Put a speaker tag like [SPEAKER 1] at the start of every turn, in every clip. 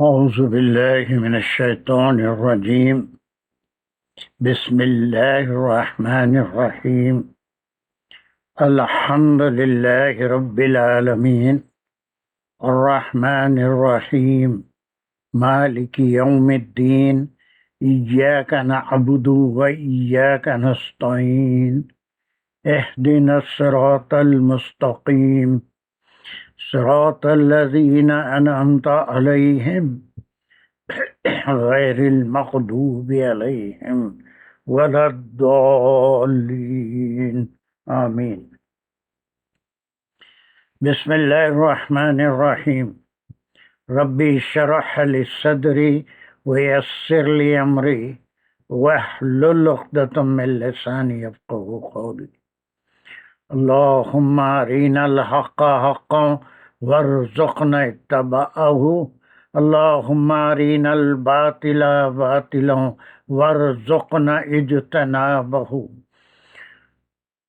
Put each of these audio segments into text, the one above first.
[SPEAKER 1] أعوذ بالله من الشيطان الرجيم. بسم الله الرحمن الرحيم. الحمد لله رب العالمين الرحمن الرحيم مالك يوم الدين إياك نعبد وإياك نستعين اهدنا الصراط المستقيم صراط الذين أنعمت عليهم غير المغضوب عليهم ولا الضالين آمين. بسم الله الرحمن الرحيم. ربي اشرح لي صدري ويسر لي أمري واحلل عقدة من لساني يفقهوا قولي. اللهم أرنا الحق حقا وارزقنا اتباعه اللهم أرنا الباطل باطلا وارزقنا اجتنابه.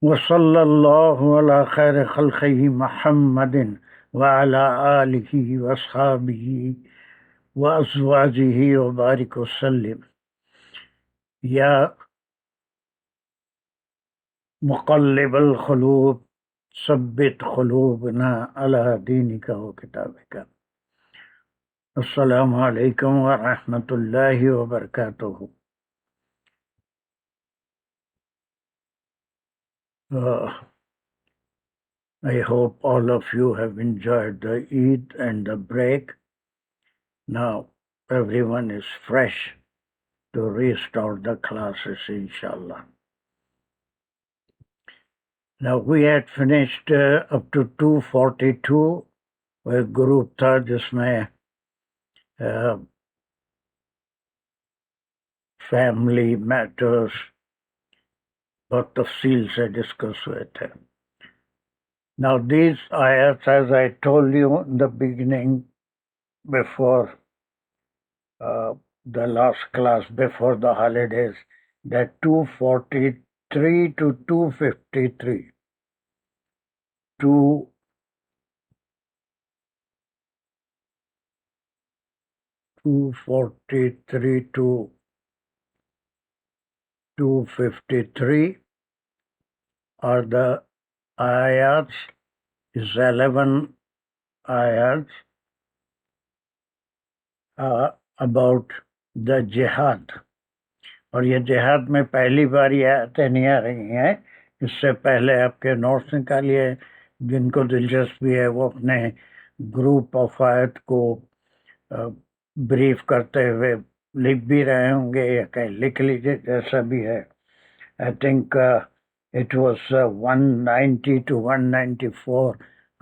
[SPEAKER 1] وصلى الله على خير خلقه محمد وعلى آله وأصحابه وأزواجه وبارك وسلم. يا مقلب القلوب ثبت قلوبنا على دينك وكتابك. السلام علیکم ورحمۃ اللہ وبرکاتہ. I hope all of you have enjoyed the Eid and the break. Now everyone is fresh to restart the classes, inshallah. Now we had finished up to 242 with group tha jisme family matters بہت تفصیل سے discuss ہوئے تھے. Now these ayats, as I told you in the beginning, before the last class, before the holidays, that 243 to 253, 243 to 253 are the ayats, is 11 ayats about the jihad. اور یہ جہاد میں پہلی بار یہ آیتیں نہیں آ رہی ہیں. اس سے پہلے آپ کے نوٹس نکالیے. جن کو دلچسپی ہے وہ اپنے گروپ آف آیت کو بریف کرتے ہوئے لکھ بھی رہے ہوں گے یا کہیں لکھ لیجیے جیسا بھی ہے. I think it was 190 to 194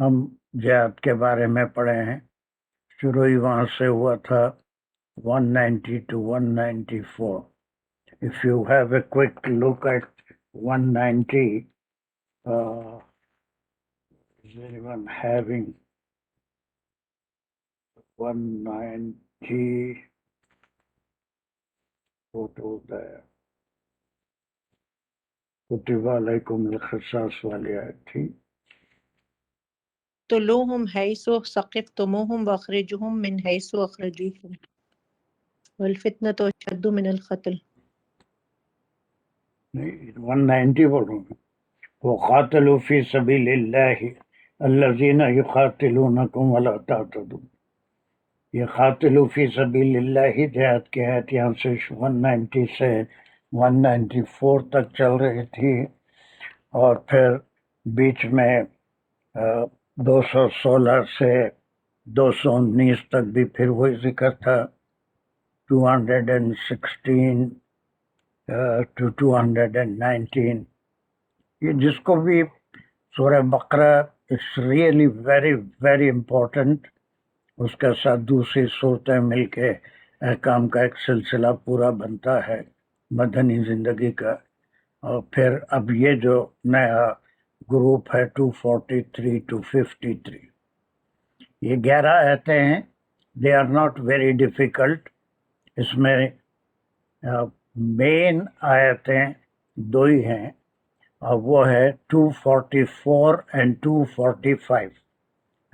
[SPEAKER 1] ہم جہاد کے بارے میں پڑھے ہیں. شروع ہی وہاں سے ہوا تھا 190 to 194. If you have a quick look at 190, is anyone having 190 photo there? كتب عليكم القصاص والی آیت تھی.
[SPEAKER 2] اقتلوهم حيث ثقفتموهم واخرجوهم من حيث اخرجوكم والفتنة أشد من القتل.
[SPEAKER 1] نہیں 190 بول رہا ہوں. وقاتلوا في سبيل الله الذين يقاتلونكم ولا تعتدوا. یہ قاتلوا فی سبیل اللہ جہاد کی آیت یہاں سے 190 سے 194 تک چل رہی تھی. اور پھر بیچ میں 216 سے 219 تک بھی پھر وہی ذکر تھا. 216 to 219. یہ جس کو بھی سورہ بقرہ it's really very very important. اس کے ساتھ دوسری صورتیں مل کے احکام کا ایک سلسلہ پورا بنتا ہے مدنی زندگی کا. اور پھر اب یہ جو نیا گروپ ہے 243 to 53، یہ 11 آیتیں ہیں. They are not very difficult. اس میں مین آیتیں دو ہی ہیں اور وہ ہے 244 and 245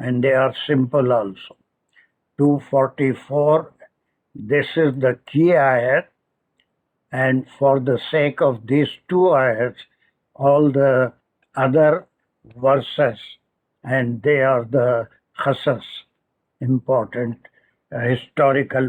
[SPEAKER 1] and they are simple also. 244, this is the key ayat, and for the sake of these two ayats, all the other verses, and they are the khasas, important historical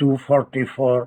[SPEAKER 1] 244,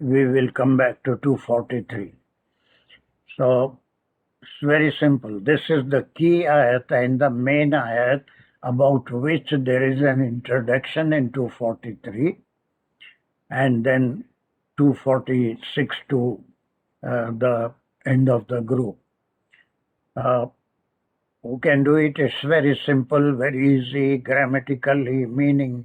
[SPEAKER 1] we will come back to 243. So it's very simple. This is the key ayat and the main ayat about which there is an introduction in 243, and then 246 to the end of the group. Who can do it? It's very simple, very easy, grammatically, meaning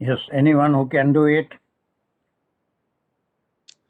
[SPEAKER 1] Yes, anyone who can do it?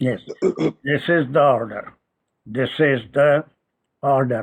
[SPEAKER 1] Yes, this is the order. This is the order.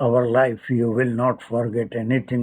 [SPEAKER 1] our life you will not forget anything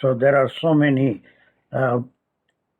[SPEAKER 1] so there are so many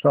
[SPEAKER 1] So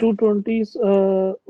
[SPEAKER 3] 220,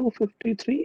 [SPEAKER 3] 253,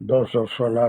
[SPEAKER 1] 216,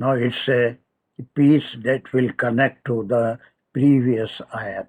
[SPEAKER 1] Now it's a piece that will connect to the previous ayat.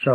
[SPEAKER 1] So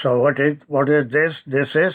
[SPEAKER 1] So what is this? This is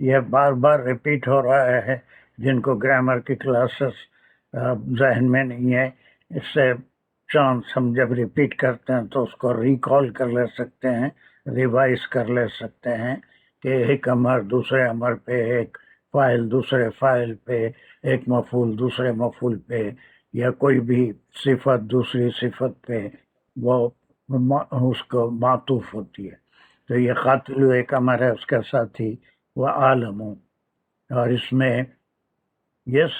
[SPEAKER 1] یہ بار بار repeat ہو رہا ہے، جن کو grammar کی classes ذہن میں نہیں ہے، اس سے چانس ہم جب ریپیٹ کرتے ہیں تو اس کو ریکال کر لے سکتے ہیں، ریوائز کر لے سکتے ہیں کہ ایک امر دوسرے امر پہ، ایک فائل دوسرے فائل پہ، ایک مفعول دوسرے مفعول پہ، یا کوئی بھی صفت دوسری صفت پہ وہ اس کو معطوف ہوتی ہے. تو یہ قاتل ایک امر ہے، اس کے ساتھ ہی وہ عالم، اور اس میں یس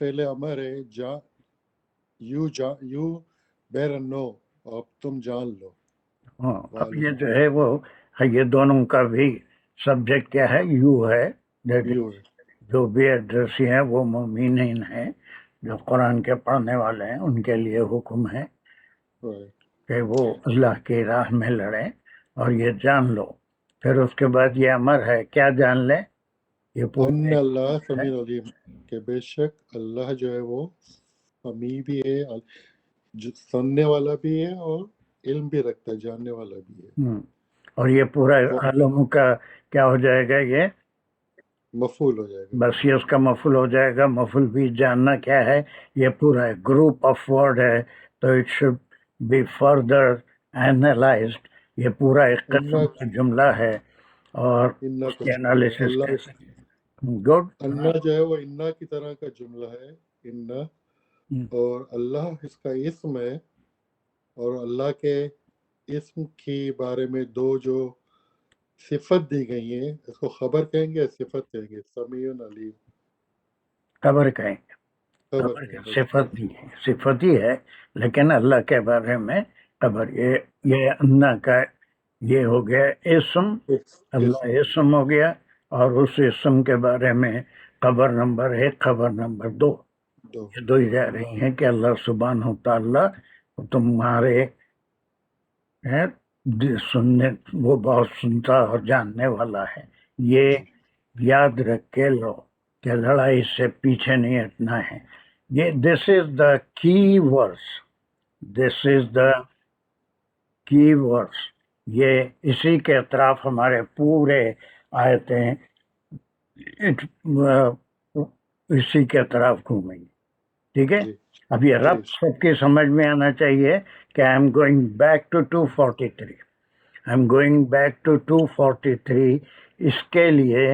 [SPEAKER 4] فعل امر ہے یو بیر نو، اب تم جان لو.
[SPEAKER 1] ہاں. اب یہ جو ہے وہ یہ دونوں کا بھی سبجیکٹ کیا ہے؟ یو ہے.
[SPEAKER 4] یو ہے.
[SPEAKER 1] جو بھی ایڈریسی ہیں وہ مومنین ہیں، جو قرآن کے پڑھنے والے ہیں، ان کے لیے حکم ہے کہ وہ اللہ کی راہ میں لڑیں اور یہ جان لو. پھر اس کے بعد یہ امر ہے، کیا جان لیں؟ یہ
[SPEAKER 4] ان اللہ سمیع علیم، کہ بے شک اللہ جو ہے وہ سمیع بھی ہے، جو سننے والا بھی ہے اور علم بھی رکھتا ہے، جاننے والا بھی ہے.
[SPEAKER 1] اور یہ پورا عالم کا کیا ہو جائے گا؟ یہ
[SPEAKER 4] مفعول ہو جائے گا.
[SPEAKER 1] بس یہ اس کا مفعول ہو جائے گا. مفعول بھی جاننا کیا ہے؟ یہ پورا گروپ آف ورڈ ہے، تو it should be further analysed. یہ پورا ایک قسم کا جملہ ہے اور اس کی انالیسس کیسے؟ گڈ.
[SPEAKER 4] انا جو ہے وہ انا کی طرح کا جملہ ہے، انا، اور اللہ اس کا اسم ہے، اور اللہ کے اسم کی بارے میں دو جو صفت دی گئی ہیں، اس کو خبر کہیں گے یا صفت کہیں گے؟ سمیع علیم.
[SPEAKER 1] خبر کہیں گے. خبر کے صفت بھی ہے، صفت ہی ہے، لیکن اللہ کے بارے میں خبر. یہ انا کا یہ ہو گیا اسم، اللہ اسم ہو گیا، اور اس اسم کے بارے میں خبر نمبر 1، خبر نمبر 2، یہ دو ہی جا رہی ہیں کہ اللہ سبحانہ وتعالیٰ تمہارے سننے، وہ بہت سنتا اور جاننے والا ہے. یہ یاد رکھ کے لو کہ لڑائی سے پیچھے نہیں ہٹنا ہے. یہ دس از دا کی ورس، دس از دا کی ورس. یہ اسی کے اطراف ہمارے پورے آیتیں اسی کے اطراف گھومیں گی. ٹھیک ہے. اب یہ رب سب کی سمجھ میں آنا چاہیے کہ I'm going back to 243، I'm going back to 243. اس کے لیے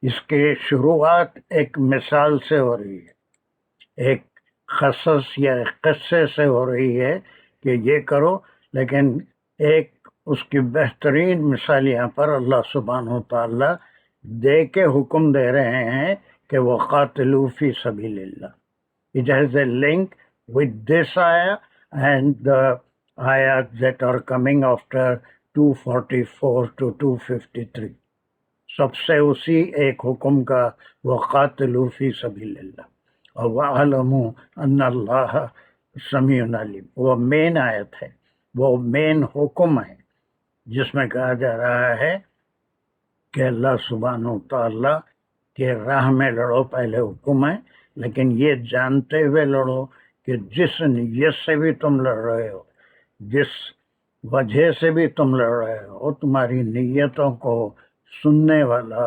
[SPEAKER 1] اس کے شروعات ایک مثال سے ہو رہی ہے، ایک قصص یا قصے سے ہو رہی ہے کہ یہ کرو، لیکن ایک اس کی بہترین مثال یہاں پر اللہ سبحانہ وتعالیٰ دے کے حکم دے رہے ہیں کہ وہ قاتلو فی سبیل اللہ. It has a link with this ayah and the ayahs that are coming after 244 to 253. سب سے اسی ایک حکم کا وَقَاتِلُوا فِي سَبِيلِ اللَّهِ اور وَاعْلَمُوا أَنَّ اللَّهَ سَمِيعٌ عَلِيمٌ. وہ مین آیت ہے، وہ مین حکم ہے جس میں کہا جا رہا ہے کہ اللہ سبحانہ وتعالیٰ کے راہ میں لڑو، پہلے حکم ہے، لیکن یہ جانتے ہوئے لڑو کہ جس نیت سے بھی تم لڑ رہے ہو، جس وجہ سے بھی تم لڑ رہے ہو، تمہاری نیتوں کو سننے والا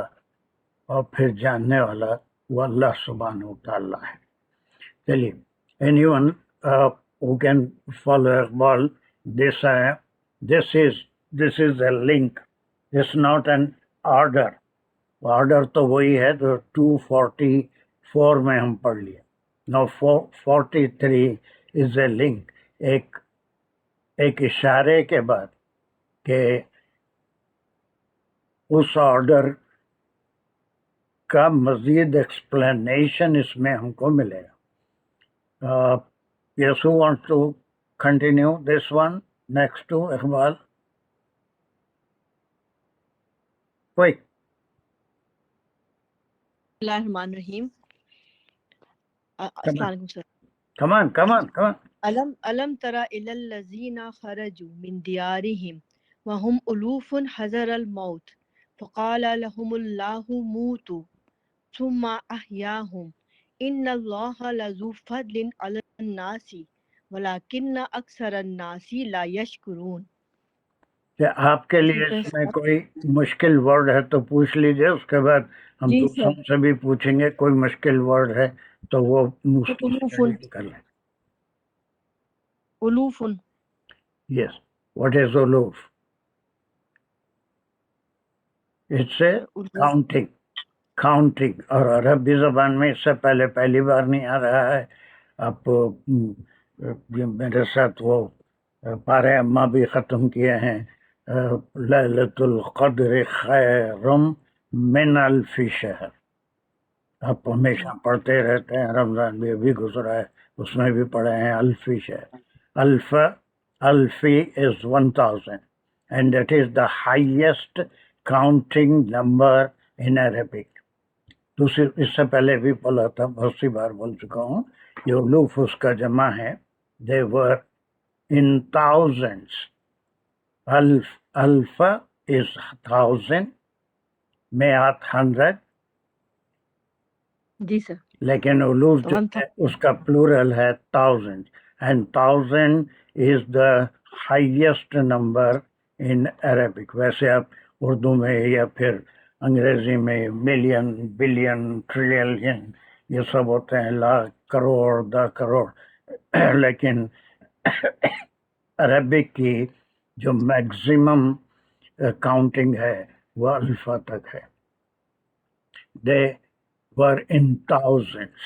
[SPEAKER 1] اور پھر جاننے والا وہ اللہ سبحانہ وتعالیٰ ہے. چلیے، any one who can follow Iqbal, this is a link. It's not an order. Order تو وہی ہے جو 244 میں ہم پڑھ لیے. Now 43 is a link. ایک اشارے کے بعد کہ اس آرڈر کا مزید ایکسپلینیشن اس میں ہم کو ملے گا. Yes, who wants to continue this one next to Iqbal? Quick.
[SPEAKER 2] اللہ الرحمن الرحیم. السلام علیکم سر.
[SPEAKER 1] Come on.
[SPEAKER 2] علم ترى إلى الذين خرجوا من ديارهم وهم ألوف حذر الموت فقال لهم الله موتوا ثم أحياهم إن الله لذو فضل على الناس ولكن أكثر الناس لا يشكرون.
[SPEAKER 1] کہ آپ کے لیے
[SPEAKER 2] ٹھیک ہے
[SPEAKER 1] اس میں کوئی مشکل ورڈ ہے تو پوچھ لیجئے، اس کے بعد ہم
[SPEAKER 2] جی
[SPEAKER 1] دوسروں
[SPEAKER 2] سر.
[SPEAKER 1] سے بھی پوچھیں گے کوئی مشکل ورڈ ہے تو وہ اس کی
[SPEAKER 2] الوف
[SPEAKER 1] اسٹڈی کر لیں.
[SPEAKER 2] الوف
[SPEAKER 1] یس، واٹ از الوف؟ اٹس اے
[SPEAKER 2] الوف
[SPEAKER 1] کاؤنٹنگ، اور عربی زبان میں اس سے پہلی بار نہیں آ رہا ہے. آپ میرے ساتھ وہ پارے اما بھی ختم کیے ہیں، لیلۃ القدر خیر من الف شہر. آپ ہمیشہ پڑھتے رہتے ہیں، رمضان بھی ابھی گزرا ہے اس میں بھی پڑھے ہیں الفی شہر. الف الفی از 1000 and that is the highest counting number in Arabic. دوسری اس سے پہلے بھی بولا تھا، بہت سی بار بول چکا ہوں، یہ الوف اس کا جمع ہے. they were in thousands. الف is 1000، میات 100،
[SPEAKER 2] جی سر.
[SPEAKER 1] لیکن الوف جو ہے اس کا پلورل ہے 1000، and 1000 is the highest number in Arabic. ویسے آپ اردو میں یا پھر انگریزی میں ملین، بلین، ٹریلین یہ سب ہوتے ہیں، لاکھ، کروڑ، 10 کروڑ، لیکن عربک کی جو میکسیمم کاؤنٹنگ ہے وہ الفا تک ہے. دے were in thousands.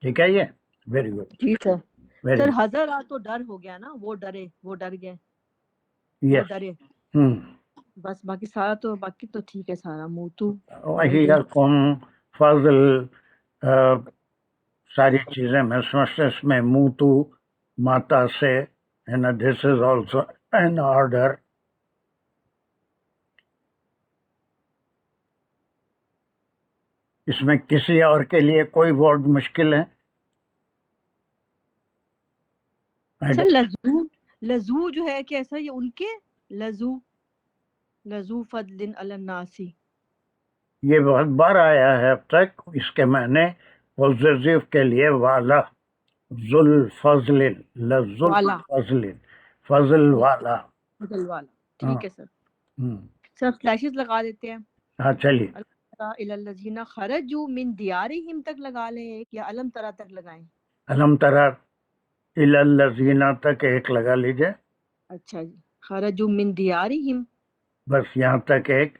[SPEAKER 1] ٹھیک ہے یہ ویری گڈ.
[SPEAKER 2] جی سر.
[SPEAKER 1] Very
[SPEAKER 2] sir
[SPEAKER 1] good.
[SPEAKER 2] حضر تو ڈر ہو گیا نا، وہ ڈرے، وہ ڈر گئے، وہ
[SPEAKER 1] یس.
[SPEAKER 2] ڈرے
[SPEAKER 1] ہوں.
[SPEAKER 2] بس. باقی سارا تو باقی تو ٹھیک ہے سارا. موتو
[SPEAKER 1] وہی قوم فضل ساری چیزیں میں سمجھتا اس میں منہ تو ماتا سے دس از آلسو این آرڈر. اس میں کسی اور کے لیے کوئی ورڈ مشکل ہے؟
[SPEAKER 2] سر لزو، لزو جو ہے کیسا یہ ان کے لزو، لزو فضل علی الناسی.
[SPEAKER 1] یہ بہت بار آیا ہے اب تک. اس کے معنی پوزیٹیو کے لیے والا، ذل فضل، لذل
[SPEAKER 2] والا،
[SPEAKER 1] فضل، فضل والا.
[SPEAKER 2] فضل والا.
[SPEAKER 1] ہاں.
[SPEAKER 2] ٹھیک ہے سر.
[SPEAKER 1] ہوں.
[SPEAKER 2] سر فلیشز لگا دیتے ہیں.
[SPEAKER 1] ہاں چلیے.
[SPEAKER 2] الی الذین خرجوا من دیارہم تک لگا لیں ایک، یا علم ترا تک لگائیں؟
[SPEAKER 1] علم ترا الی الذین تک ایک لگا لیجئے.
[SPEAKER 2] اچھا جی. خرجوا من دیارہم،
[SPEAKER 1] بس یہاں تک ایک.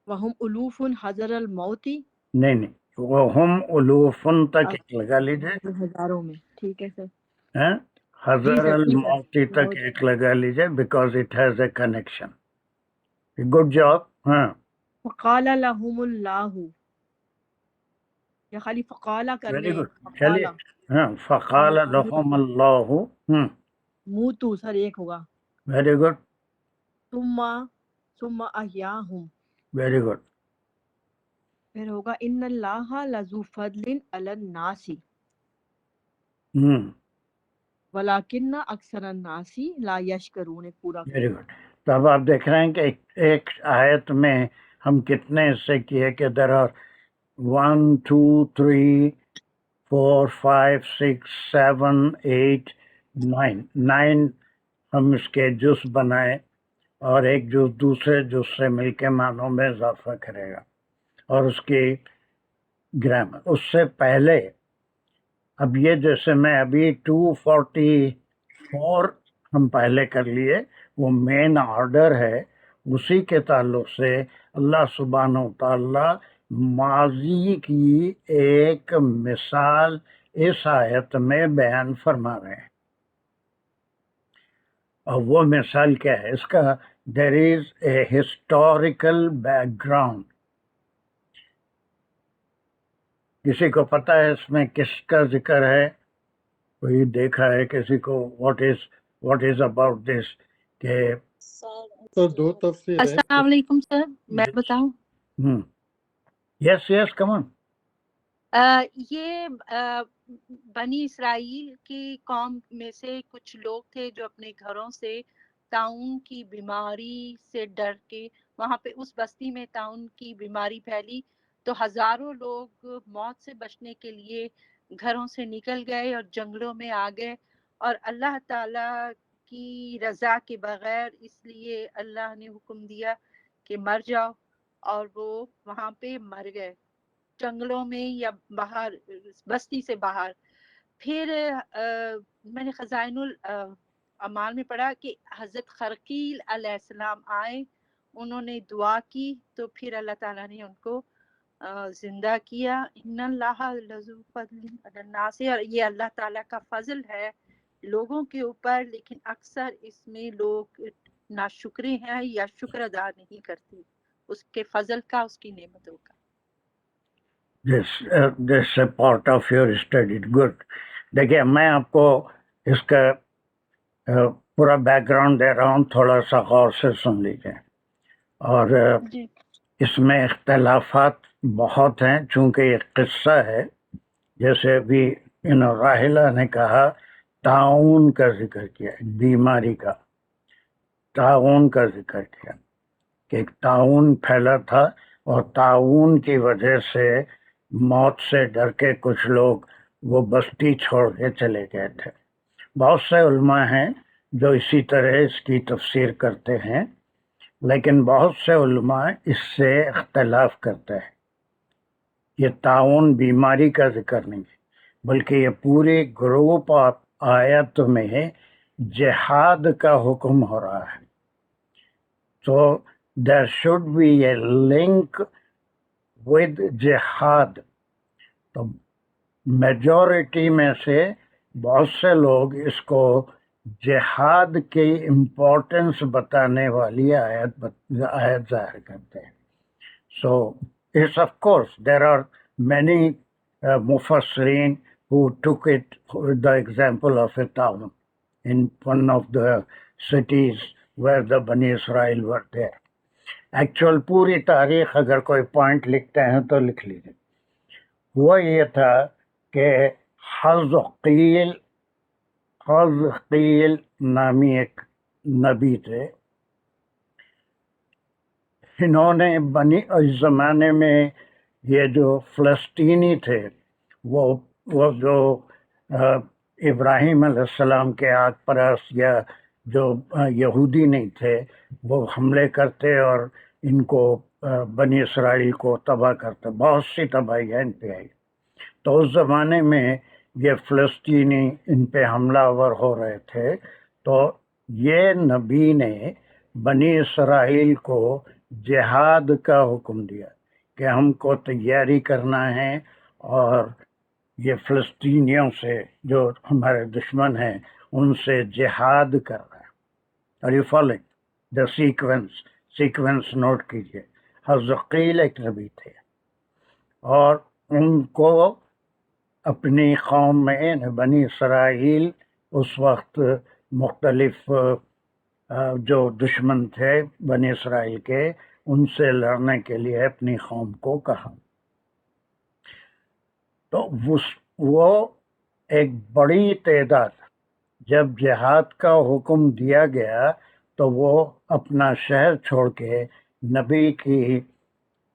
[SPEAKER 2] وہم الوف حذر الموت.
[SPEAKER 1] نہیں، وہ ہم الوفن تک ایک لگا لیجئے.
[SPEAKER 2] ہزاروں میں. ٹھیک ہے سر.
[SPEAKER 1] ہاں؟
[SPEAKER 2] جی
[SPEAKER 1] حضر
[SPEAKER 2] سر. جی
[SPEAKER 1] الموتی
[SPEAKER 2] سر.
[SPEAKER 1] تک ایک لگا لیجئے because it has a connection. Good job. ہاں.
[SPEAKER 2] فقال لهم اللہ، یا خالی فقالا کر
[SPEAKER 1] ویری
[SPEAKER 2] لیں؟
[SPEAKER 1] گڈ. چلیے.
[SPEAKER 2] فقالا.
[SPEAKER 1] ہاں فقال لهم اللہ.
[SPEAKER 2] موتو سر ایک ہوگا.
[SPEAKER 1] Very good.
[SPEAKER 2] ثم احیاہم،
[SPEAKER 1] ویری گڈ.
[SPEAKER 2] پھر ہوگا ان اللہ لذو فضل علی الناس ولیکن اکثر الناس لا یشکرون. پورا
[SPEAKER 1] ویری گڈ. تو اب آپ دیکھ رہے ہیں کہ ایک آیت میں ہم کتنے حصے کیے کہ در آر 1 2 3 4 5 6 7 8 9 ہم اس کے جز بنائے، اور ایک جز دوسرے جز سے مل کے معنوں میں اضافہ کرے گا، اور اس کی گرامر. اس سے پہلے اب یہ جیسے میں ابھی 244 ہم پہلے کر لیے، وہ مین آرڈر ہے. اسی کے تعلق سے اللہ سبحانہ و تعالی ماضی کی ایک مثال اس آیت میں بیان فرما رہے ہیں. اور وہ مثال کیا ہے اس کا؟ دیر از اے ہسٹوریکل بیک گراؤنڈ. کسی کو پتہ ہے اس میں کس کا ذکر ہے؟ کوئی دیکھا ہے کسی کو؟ What is about this? کہ
[SPEAKER 4] تو دو تفسیر ہیں.
[SPEAKER 2] السلام علیکم سر. میں بتاؤں؟
[SPEAKER 1] یس کم آن.
[SPEAKER 5] یہ بنی اسرائیل کی قوم میں سے کچھ لوگ تھے جو اپنے گھروں سے طاعون کی بیماری سے ڈر کے، وہاں پہ اس بستی میں طاعون کی بیماری پھیلی تو ہزاروں لوگ موت سے بچنے کے لیے گھروں سے نکل گئے اور جنگلوں میں آ گئے، اور اللہ تعالیٰ کی رضا کے بغیر، اس لیے اللہ نے حکم دیا کہ مر جاؤ، اور وہ وہاں پہ مر گئے جنگلوں میں یا باہر بستی سے باہر۔ پھر میں نے خزائن الاعمال میں پڑھا کہ حضرت خرقیل علیہ السلام آئے، انہوں نے دعا کی تو پھر اللہ تعالیٰ نے ان کو زندہ کیا۔ ان اللہ لذو فضل علی الناس، اور یہ اللہ تعالیٰ کا فضل ہے لوگوں کے اوپر، لیکن اکثر اس میں لوگ ناشکرے ہیں یا شکر ادا نہیں کرتے اس کے فضل کا، اس کی نعمتوں کا۔
[SPEAKER 1] This is a part of your study. Good. دیکھیے میں آپ کو اس کا پورا بیک گراؤنڈ دے رہا ہوں، تھوڑا سا غور سے سن لیجیے۔ اور
[SPEAKER 5] جی
[SPEAKER 1] اس میں اختلافات بہت ہیں، چونکہ یہ قصہ ہے، جیسے ابھی راحلہ نے کہا تعاون کا ذکر کیا، بیماری کا تعاون کا ذکر کیا کہ ایک تعاون پھیلا تھا، اور تعاون کی وجہ سے موت سے ڈر کے کچھ لوگ وہ بستی چھوڑ کے چلے گئے تھے۔ بہت سے علماء ہیں جو اسی طرح اس کی تفسیر کرتے ہیں، لیکن بہت سے علماء اس سے اختلاف کرتے ہیں۔ یہ تعاون بیماری کا ذکر نہیں ہے، بلکہ یہ پوری گروپ آیت میں جہاد کا حکم ہو رہا ہے۔ تو there should be a link with جہاد۔ تو میجورٹی میں سے بہت سے لوگ اس کو جہاد کی امپورٹنس بتانے والی آیت ظاہر کرتے ہیں۔ So yes, of course, there are many mufassirin who took it with the example of a town in one of the cities where the Bani Israel were there. Actual پوری تاریخ اگر کوئی پوائنٹ لکھتے ہیں تو لکھ لیجیے۔ ہوا یہ تھا کہ حزقیل نامی ایک نبی تھے، انہوں نے اس زمانے میں یہ جو فلسطینی تھے وہ جو ابراہیم علیہ السلام کے آگ پرست یا جو یہودی نہیں تھے، وہ حملے کرتے اور ان کو بنی اسرائیل کو تباہ کرتے، بہت سی تباہیاں ان پہ آئی۔ تو اس زمانے میں یہ فلسطینی ان پہ حملہ آور ہو رہے تھے، تو یہ نبی نے بنی اسرائیل کو جہاد کا حکم دیا کہ ہم کو تیاری کرنا ہے، اور یہ فلسطینیوں سے جو ہمارے دشمن ہیں ان سے جہاد کرنا ہے۔ اور یہ فالوئنگ دا سیکوینس نوٹ کیجیے۔ حزقیل ایک نبی تھے، اور ان کو اپنی قوم میں بنی اسرائیل اس وقت مختلف جو دشمن تھے بنی اسرائیل کے، ان سے لڑنے کے لیے اپنی قوم کو کہا۔ تو وہ ایک بڑی تعداد، جب جہاد کا حکم دیا گیا تو وہ اپنا شہر چھوڑ کے نبی کی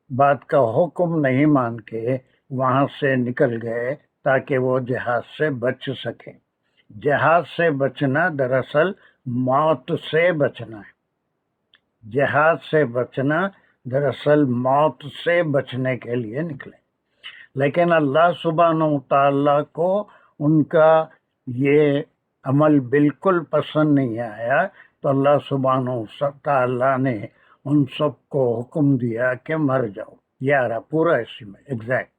[SPEAKER 1] بات کا حکم نہیں مان کے وہاں سے نکل گئے تاکہ وہ جہاد سے بچ سکیں۔ جہاد سے بچنا دراصل موت سے بچنا ہے۔ جہاد سے بچنا دراصل موت سے بچنے کے لیے نکلے، لیکن اللہ سبحانہ وتعالیٰ کو ان کا یہ عمل بالکل پسند نہیں آیا، تو اللہ سبحانہ وتعالیٰ نے ان سب کو حکم دیا کہ مر جاؤ۔ یہ آ رہا پورا اسی میں ایگزیکٹ،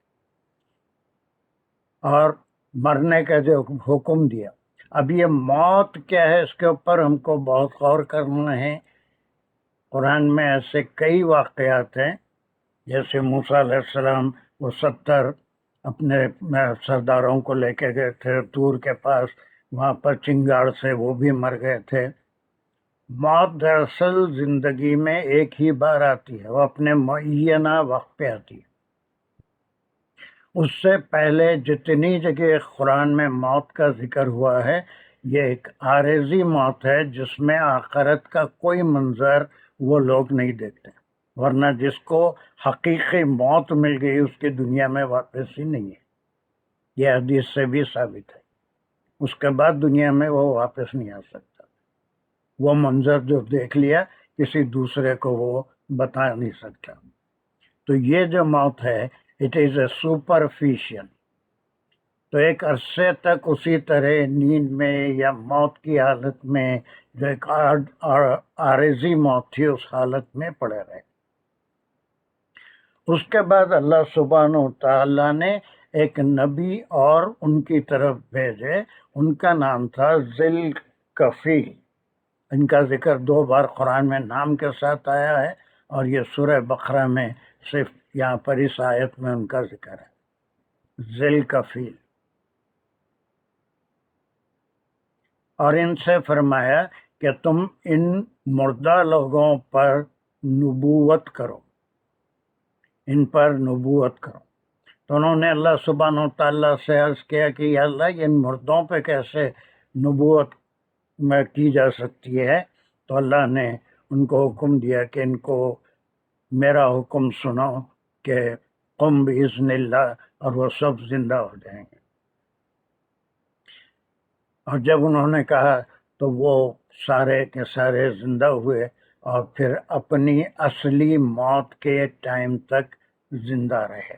[SPEAKER 1] اور مرنے کا جو حکم دیا۔ اب یہ موت کیا ہے، اس کے اوپر ہم کو بہت غور کرنا ہے۔ قرآن میں ایسے کئی واقعات ہیں، جیسے موسیٰ علیہ السلام وہ 70 اپنے سرداروں کو لے کے گئے تھے طور کے پاس، وہاں پر چنگاڑ سے وہ بھی مر گئے تھے۔ موت دراصل زندگی میں ایک ہی بار آتی ہے، وہ اپنے معینہ وقت پہ آتی ہے۔ اس سے پہلے جتنی جگہ قرآن میں موت کا ذکر ہوا ہے، یہ ایک عارضی موت ہے جس میں آخرت کا کوئی منظر وہ لوگ نہیں دیکھتے، ورنہ جس کو حقیقی موت مل گئی اس کی دنیا میں واپس ہی نہیں ہے۔ یہ حدیث سے بھی ثابت ہے، اس کے بعد دنیا میں وہ واپس نہیں آ سکتا۔ وہ منظر جو دیکھ لیا کسی دوسرے کو وہ بتا نہیں سکتا. تو یہ جو موت ہے اٹ از اے سپرفیشل. تو ایک عرصے تک اسی طرح نیند میں یا موت کی حالت میں جو ایک عارضی موت تھی اس حالت میں پڑے رہے. اس کے بعد اللہ سبحانہ و تعالیٰ نے ایک نبی اور ان کی طرف بھیجے. ان کا نام تھا ذوالکفیل. ان کا ذکر 2 بار قرآن میں نام کے ساتھ آیا ہے اور یہ سورہ بقرہ میں صرف یہاں پر اس آیت میں ان کا ذکر ہے. ذوالکفیل. اور ان سے فرمایا کہ تم ان مردہ لوگوں پر نبوت کرو، ان پر نبوت کرو. تو انہوں نے اللہ سبحانہ و تعالیٰ سے عرض کیا کہ یا اللہ ان مردوں پہ کیسے نبوت میں کی جا سکتی ہے؟ تو اللہ نے ان کو حکم دیا کہ ان کو میرا حکم سنو کہ قم بإذن اللہ، اور وہ سب زندہ ہو جائیں گے. اور جب انہوں نے کہا تو وہ سارے کے سارے زندہ ہوئے اور پھر اپنی اصلی موت کے ٹائم تک زندہ رہے.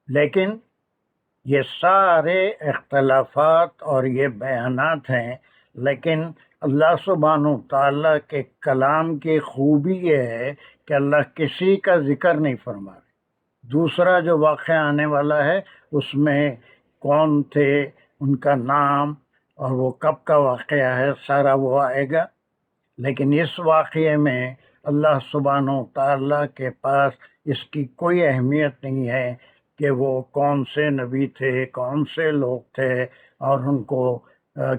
[SPEAKER 1] لیکن یہ سارے اختلافات اور یہ بیانات ہیں، لیکن اللہ سبحانہ و تعالیٰ کے کلام کی خوبی یہ ہے کہ اللہ کسی کا ذکر نہیں فرما رہے. دوسرا جو واقعہ آنے والا ہے اس میں کون تھے، ان کا نام اور وہ کب کا واقعہ ہے، سارا وہ آئے گا. لیکن اس واقعے میں اللہ سبحانہ و تعالیٰ کے پاس اس کی کوئی اہمیت نہیں ہے کہ وہ کون سے نبی تھے، کون سے لوگ تھے، اور ان کو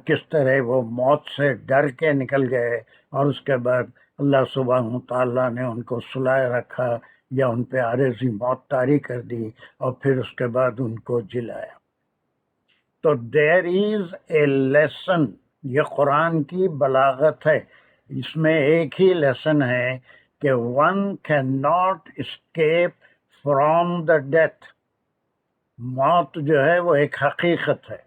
[SPEAKER 1] کس طرح وہ موت سے ڈر کے نکل گئے اور اس کے بعد اللہ سبحانہ و تعالیٰ نے ان کو سلائے رکھا یا ان پہ عارضی موت طاری کر دی اور پھر اس کے بعد ان کو جلایا. تو دیر از اے لیسن. یہ قرآن کی بلاغت ہے. اس میں ایک ہی لیسن ہے کہ one can not escape from the death. موت جو ہے وہ ایک حقیقت ہے.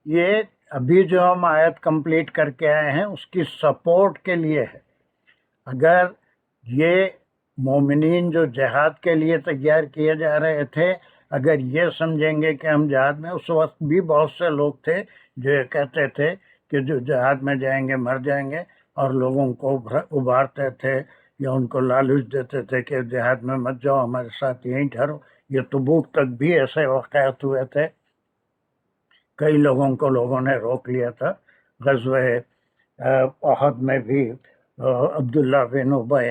[SPEAKER 1] یہ ابھی جو ہم آیت کمپلیٹ کر کے آئے ہیں اس کی سپورٹ کے لیے ہے. اگر یہ مومنین جو جہاد کے لیے تیار کیے جا رہے تھے اگر یہ سمجھیں گے کہ ہم جہاد میں، اس وقت بھی بہت سے لوگ تھے جو یہ کہتے تھے کہ جو جہاد میں جائیں گے مر جائیں گے، اور لوگوں کو ابھارتے تھے یا ان کو لالچ دیتے تھے کہ جہاد میں مت جاؤ، ہمارے ساتھ یہیں ٹھہرو. یہ تبوک تک بھی ایسے واقعات ہوئے تھے. کئی لوگوں کو لوگوں نے روک لیا تھا. غزوہ احد میں بھی عبداللہ بن ابی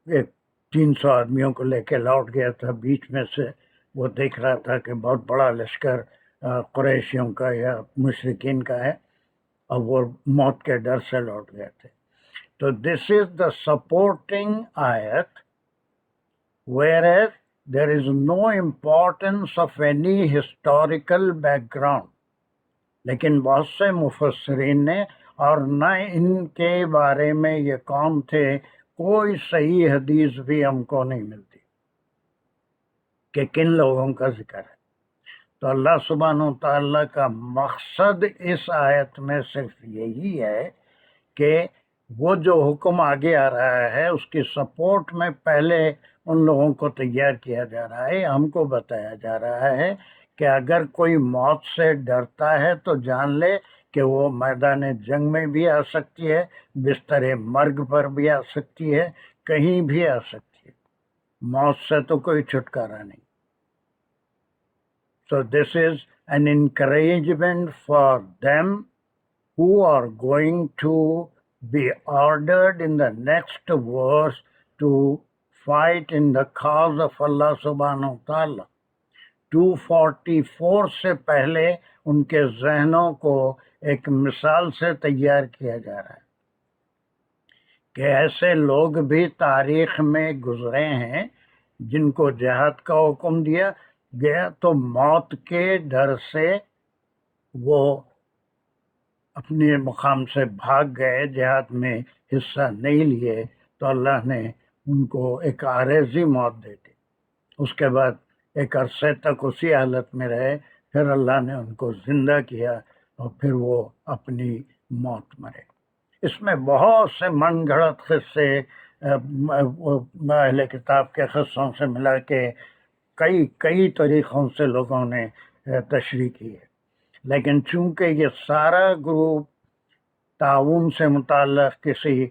[SPEAKER 1] ایک 300 آدمیوں کو لے کے لوٹ گیا تھا. بیچ میں سے وہ دیکھ رہا تھا کہ بہت بڑا لشکر قریشیوں کا یا مشرکین کا ہے، اور وہ موت کے ڈر سے لوٹ گئے تھے. تو دس از دا سپورٹنگ آیت whereas there is no importance of any historical background. لیکن بہت سے مفسرین نے اور نہ ان کے بارے میں یہ کون تھے کوئی صحیح حدیث بھی ہم کو نہیں ملتی کہ کن لوگوں کا ذکر ہے. تو اللہ سبحانہ و تعالیٰ کا مقصد اس آیت میں صرف یہی ہے کہ وہ جو حکم آگے آ رہا ہے اس کی سپورٹ میں پہلے ان لوگوں کو تیار کیا جا رہا ہے. ہم کو بتایا جا رہا ہے کہ اگر کوئی موت سے ڈرتا ہے تو جان لے کہ وہ میدان جنگ میں بھی آ سکتی ہے، بستر مرگ پر بھی آ سکتی ہے، کہیں بھی آ سکتی ہے. موت سے تو کوئی چھٹکارا نہیں. So this is an encouragement for them who are going to be ordered in the next verse to fight in the cause of Allah subhanahu wa ta'ala. 244 سے پہلے ان کے ذہنوں کو ایک مثال سے تیار کیا جا رہا ہے کہ ایسے لوگ بھی تاریخ میں گزرے ہیں جن کو جہاد کا حکم دیا گیا تو موت کے ڈر سے وہ اپنے مقام سے بھاگ گئے، جہاد میں حصہ نہیں لیے، تو اللہ نے ان کو ایک عارضی موت دے دی. اس کے بعد ایک عرصے تک اسی حالت میں رہے، پھر اللہ نے ان کو زندہ کیا اور پھر وہ اپنی موت مرے. اس میں بہت سے من گھڑت قصے اہل کتاب کے قصوں سے ملا کے کئی طریقوں سے لوگوں نے تشریح کی ہے. لیکن چونکہ یہ سارا گروپ تعاون سے متعلق کسی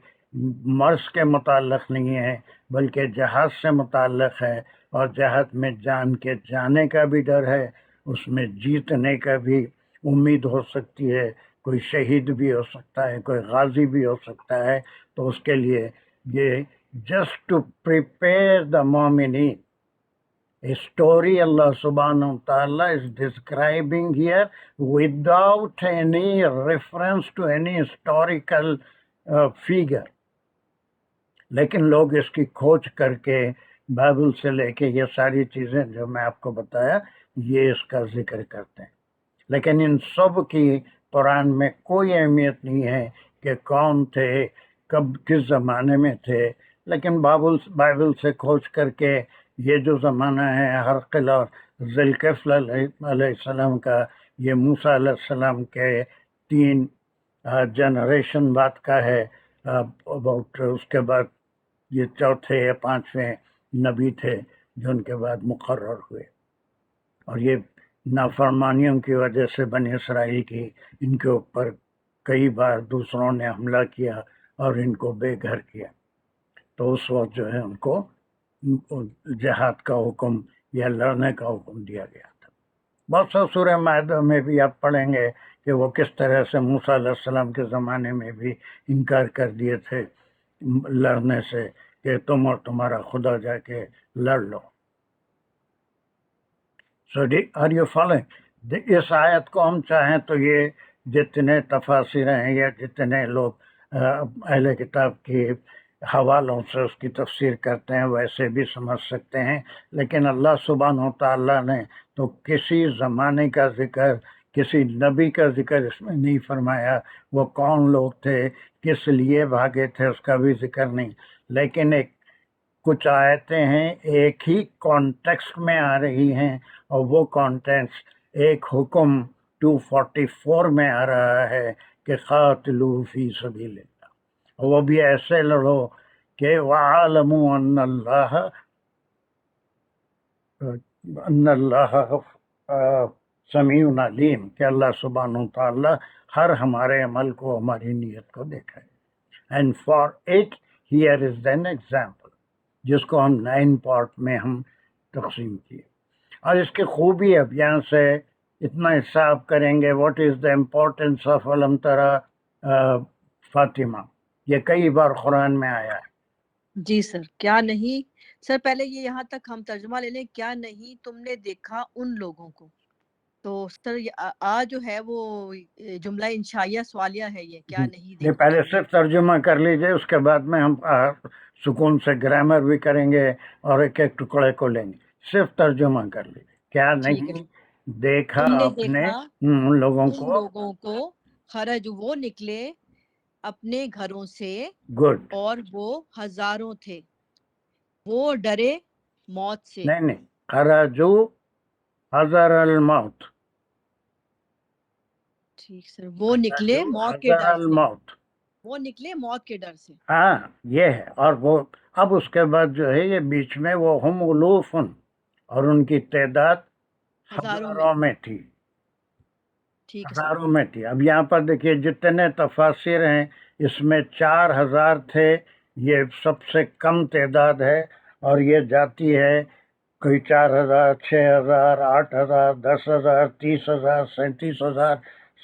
[SPEAKER 1] مرض کے متعلق نہیں ہے بلکہ جہاد سے متعلق ہے، اور جہاد میں جان کے جانے کا بھی ڈر ہے، اس میں جیتنے کا بھی امید ہو سکتی ہے، کوئی شہید بھی ہو سکتا ہے، کوئی غازی بھی ہو سکتا ہے. تو اس کے لیے یہ جسٹ ٹو پریپیئر دا مومنین. A story Allah subhanahu wa ta'ala is describing here without any reference to any historical figure. لیکن لوگ اس کی کھوج کر کے بائبل سے لے کے یہ ساری چیزیں جو میں آپ کو بتایا یہ اس کا ذکر کرتے ہیں. لیکن ان سب کی قرآن میں کوئی اہمیت نہیں ہے کہ کون تھے، کب کس زمانے میں تھے. لیکن بائبل سے کھوج کر کے یہ جو زمانہ ہے ہرقل اور ذوالکفل علیہ السلام کا، یہ موسیٰ علیہ السلام کے 3 جنریشن بعد کا ہے. اس کے بعد یہ 4تھے یا 5ویں نبی تھے جو ان کے بعد مقرر ہوئے. اور یہ نافرمانیوں کی وجہ سے بنی اسرائیل کی ان کے اوپر کئی بار دوسروں نے حملہ کیا اور ان کو بے گھر کیا. تو اس وقت جو ہے ان کو جہاد کا حکم یا لڑنے کا حکم دیا گیا تھا. بہت سا سورہ مائدہ میں بھی آپ پڑھیں گے کہ وہ کس طرح سے موسیٰ علیہ السلام کے زمانے میں بھی انکار کر دیے تھے لڑنے سے کہ تم اور تمہارا خدا جا کے لڑ لو. So are you following? اس آیت کو ہم چاہیں تو یہ جتنے تفاسیر ہیں یا جتنے لوگ اہل کتاب کے حوالوں سے اس کی تفسیر کرتے ہیں ویسے بھی سمجھ سکتے ہیں. لیکن اللہ سبحانہ و تعالیٰ نے تو کسی زمانے کا ذکر، کسی نبی کا ذکر اس میں نہیں فرمایا. وہ کون لوگ تھے، کس لیے بھاگے تھے، اس کا بھی ذکر نہیں. لیکن کچھ آیتیں ہیں ایک ہی کانٹیکسٹ میں آ رہی ہیں، اور وہ کانٹیکسٹ ایک حکم 244 میں آ رہا ہے کہ قاتلوا فی سبیل اللہ، اور وہ بھی ایسے لڑو کہ وَعَالَمُوا أَنَّ اللَّهَ سمیع علیم، کہ اللہ سبحانہ و تعالیٰ ہر ہمارے عمل کو، ہماری نیت کو دیکھا ہے. And for it here is an example, جس کو ہم 9 پارٹ میں ہم تقسیم کیے. اور اس کی خوبی اب یہاں سے اتنا حساب کریں گے. What is the importance of علم ترا فاطمہ، یہ کئی بار قرآن میں آیا ہے.
[SPEAKER 2] جی سر. کیا نہیں سر، پہلے یہ یہاں تک ہم ترجمہ لے لیں. کیا نہیں تم نے دیکھا ان لوگوں کو. تو سر جو ہے وہ جملہ انشائیہ سوالیہ ہے، یہ کیا نہیں
[SPEAKER 1] یہ
[SPEAKER 2] دیکھا.
[SPEAKER 1] پہلے صرف ترجمہ کر لیجئے، اس کے بعد میں ہم سکون سے گرامر بھی کریں گے اور ایک ایک ٹکڑے کو لیں گے. صرف ترجمہ کر لیجئے. کیا نہیں دیکھا
[SPEAKER 2] تم نے
[SPEAKER 1] آپ نے
[SPEAKER 2] دیکھا
[SPEAKER 1] ان لوگوں
[SPEAKER 2] ان لوگوں کو خرج، وہ نکلے اپنے گھروں سے،
[SPEAKER 1] گڈ.
[SPEAKER 2] اور وہ ہزاروں تھے، وہ ڈرے موت سے.
[SPEAKER 1] نہیں خرجو حذر الموت.
[SPEAKER 2] ٹھیک سر. وہ نکلے موت کے
[SPEAKER 1] حذر
[SPEAKER 2] ڈر سے،
[SPEAKER 1] الموت.
[SPEAKER 2] وہ نکلے موت کے ڈر سے.
[SPEAKER 1] ہاں یہ ہے. اور وہ اب اس کے بعد جو ہے یہ بیچ میں وہ ہم الوفن، اور ان کی تعداد ہزاروں میں تھی.
[SPEAKER 2] ٹھیک ہے سر.
[SPEAKER 1] ہزاروں میں تھی. اب یہاں پر دیکھیے جتنے تفاسیر ہیں اس میں 4000 تھے، یہ سب سے کم تعداد ہے. اور یہ جاتی ہے کوئی 4000، 6000، 8000، 10000، 30000، 37000،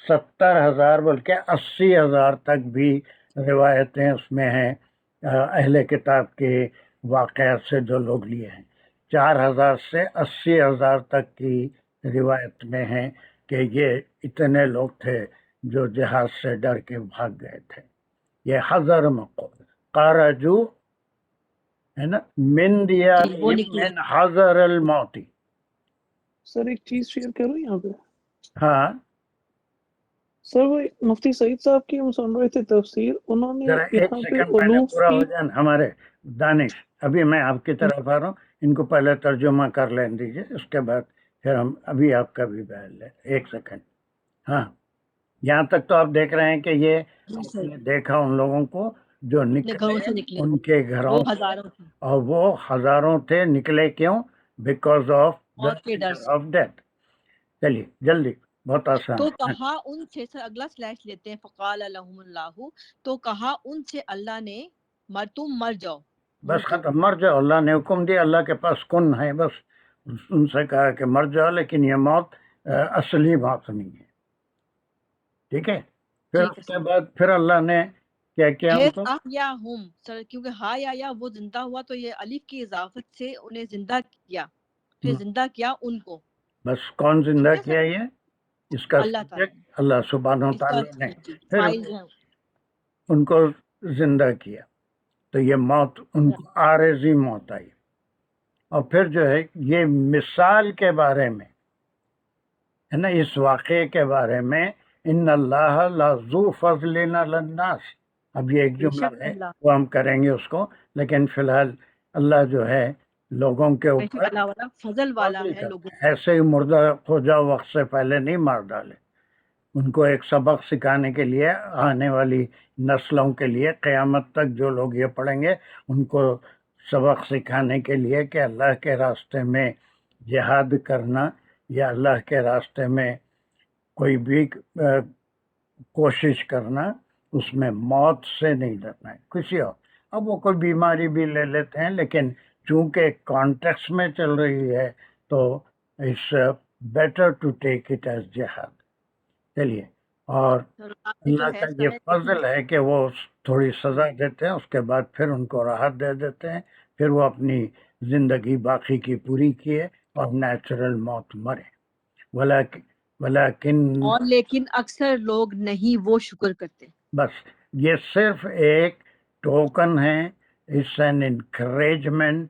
[SPEAKER 1] 70000، بلکہ 80000 تک بھی روایتیں اس میں ہیں اہل کتاب کے واقعات سے جو لوگ لیے ہیں. 4000 سے 80000 تک کی روایت میں ہیں کہ یہ اتنے لوگ تھے جو جہاد سے ڈر کے بھاگ گئے تھے. یہ حذر خرجو ہے نا، من دیارہم من حذر الموت.
[SPEAKER 3] سر ایک چیز شیئر کروں یہاں پہ.
[SPEAKER 1] ہاں
[SPEAKER 3] سر وہ مفتی سعید صاحب کی ہم سن رہے تھے تفسیر، انہوں نے
[SPEAKER 1] ذرا ایک
[SPEAKER 3] یہاں پہ
[SPEAKER 1] سیکنڈ پہلے
[SPEAKER 3] علوف
[SPEAKER 1] پورا ہو
[SPEAKER 3] کی.
[SPEAKER 1] جائے ہمارے دانش. ابھی میں آپ کی طرف آ رہا ہوں، ان کو پہلے ترجمہ کر لیں دیجیے، اس کے بعد پھر ہم ابھی آپ کا بھی بیان لیں. ایک سیکنڈ. ہاں یہاں تک تو آپ دیکھ رہے ہیں کہ یہ
[SPEAKER 2] جی
[SPEAKER 1] آپ
[SPEAKER 2] سر،
[SPEAKER 1] نے دیکھا ان لوگوں کو جو
[SPEAKER 2] اپنے
[SPEAKER 1] نکلے
[SPEAKER 2] گھروں سے نکلے
[SPEAKER 1] ان کے
[SPEAKER 2] وہ
[SPEAKER 1] گھروں سے،
[SPEAKER 2] ہزاروں تھے
[SPEAKER 1] اور وہ ہزاروں تھے، نکلے کیوں؟ بیکاز آف دا
[SPEAKER 2] موت کے ڈر سے۔
[SPEAKER 1] Of death. چلیے جلدی، بہت آسان
[SPEAKER 2] تو
[SPEAKER 1] ہے۔
[SPEAKER 2] کہا ان سے، سر اگلا سلیش لیتے ہیں، فقال لهم اللہ، تو کہا ان سے اللہ نے، تم مر جاؤ،
[SPEAKER 1] بس
[SPEAKER 2] موتو،
[SPEAKER 1] ختم، مر جاؤ، اللہ نے حکم دیا، اللہ کے پاس کن ہے، بس ان سے کہا کہ مر جاؤ، لیکن یہ موت اصلی موت نہیں ہے، ٹھیک ہے؟ پھر
[SPEAKER 2] ٹھیک ہے
[SPEAKER 1] اس کے
[SPEAKER 2] سر۔
[SPEAKER 1] بعد پھر اللہ نے کیا کیا ان
[SPEAKER 2] پھر
[SPEAKER 1] کو؟
[SPEAKER 2] احیاہم، سر کیونکہ ہا یا وہ زندہ ہوا تو یہ الف کی اضافت سے انہیں زندہ کیا، پھر زندہ کیا ان کو،
[SPEAKER 1] بس کون زندہ
[SPEAKER 2] ٹھیک ہے
[SPEAKER 1] کیا
[SPEAKER 2] سر،
[SPEAKER 1] یہ؟ اس کا
[SPEAKER 2] اللہ تعالیٰ
[SPEAKER 1] سبجیکٹ اللہ سبحانہ
[SPEAKER 2] اس کا
[SPEAKER 1] تعالیٰ نے
[SPEAKER 2] جی
[SPEAKER 1] پھر
[SPEAKER 2] فائل جو ہے
[SPEAKER 1] ان کو زندہ کیا، تو یہ موت ان کو عارضی موت آئی۔ اور پھر جو ہے یہ مثال کے بارے میں ہے نا، اس واقعے کے بارے میں، ان اللہ لذو فضل علی الناس، اب یہ ایک
[SPEAKER 2] بے
[SPEAKER 1] جملہ
[SPEAKER 2] شک
[SPEAKER 1] ہے
[SPEAKER 2] اللہ،
[SPEAKER 1] وہ ہم کریں گے اس کو، لیکن فی الحال اللہ جو ہے لوگوں کے
[SPEAKER 2] بے شک
[SPEAKER 1] اوپر
[SPEAKER 2] اللہ والا فضل والا
[SPEAKER 1] فضل
[SPEAKER 2] ہے
[SPEAKER 1] کرتے
[SPEAKER 2] لوگوں
[SPEAKER 1] ہیں، ایسے ہی مردہ ہو جاؤ وقت سے پہلے نہیں مار ڈالے، ان کو ایک سبق سکھانے کے لیے، آنے والی نسلوں کے لیے، قیامت تک جو لوگ یہ پڑھیں گے ان کو سبق سکھانے کے لیے کہ اللہ کے راستے میں جہاد کرنا یا اللہ کے راستے میں کوئی بھی کوشش کرنا، اس میں موت سے نہیں ڈرنا ہے کسی اور۔ اب وہ کوئی بیماری بھی لے لیتے ہیں، لیکن چونکہ کانٹیکس میں چل رہی ہے تو it's better to take it as جہاد۔ چلیے، اور
[SPEAKER 2] جو
[SPEAKER 1] اللہ
[SPEAKER 2] ہے
[SPEAKER 1] کا
[SPEAKER 2] اس
[SPEAKER 1] یہ
[SPEAKER 2] میں
[SPEAKER 1] فضل ہے کہ وہ تھوڑی سزا دیتے ہیں، اس کے بعد پھر ان کو راحت دے دیتے ہیں، پھر وہ اپنی زندگی باقی کی پوری کیے اور نیچرل موت مرے۔ ولیکن
[SPEAKER 2] اور لیکن اکثر لوگ نہیں وہ شکر کرتے۔
[SPEAKER 1] بس یہ صرف ایک ٹوکن ہے، اٹس این انکریجمنٹ،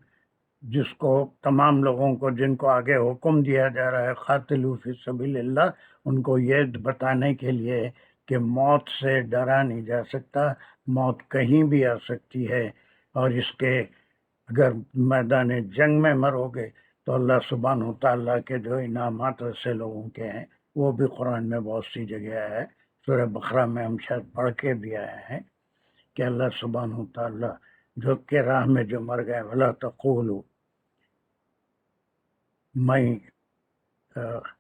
[SPEAKER 1] جس کو تمام لوگوں کو جن کو آگے حکم دیا جا رہا ہے قاتلوا فی سبیل اللہ، ان کو یہ بتانے کے لیے کہ موت سے ڈرا نہیں جا سکتا، موت کہیں بھی آ سکتی ہے، اور اس کے اگر میدان جنگ میں مرو گے تو اللہ سبحانہ تعالیٰ کے جو انعامات ایسے لوگوں کے ہیں وہ بھی قرآن میں بہت سی جگہ ہے، سورہ بقرہ میں ہم شاید پڑھ کے بھی آئے ہیں کہ اللہ سبحانہ تعالیٰ جو کہ راہ میں جو مر گئے، ولا تقولوا، میں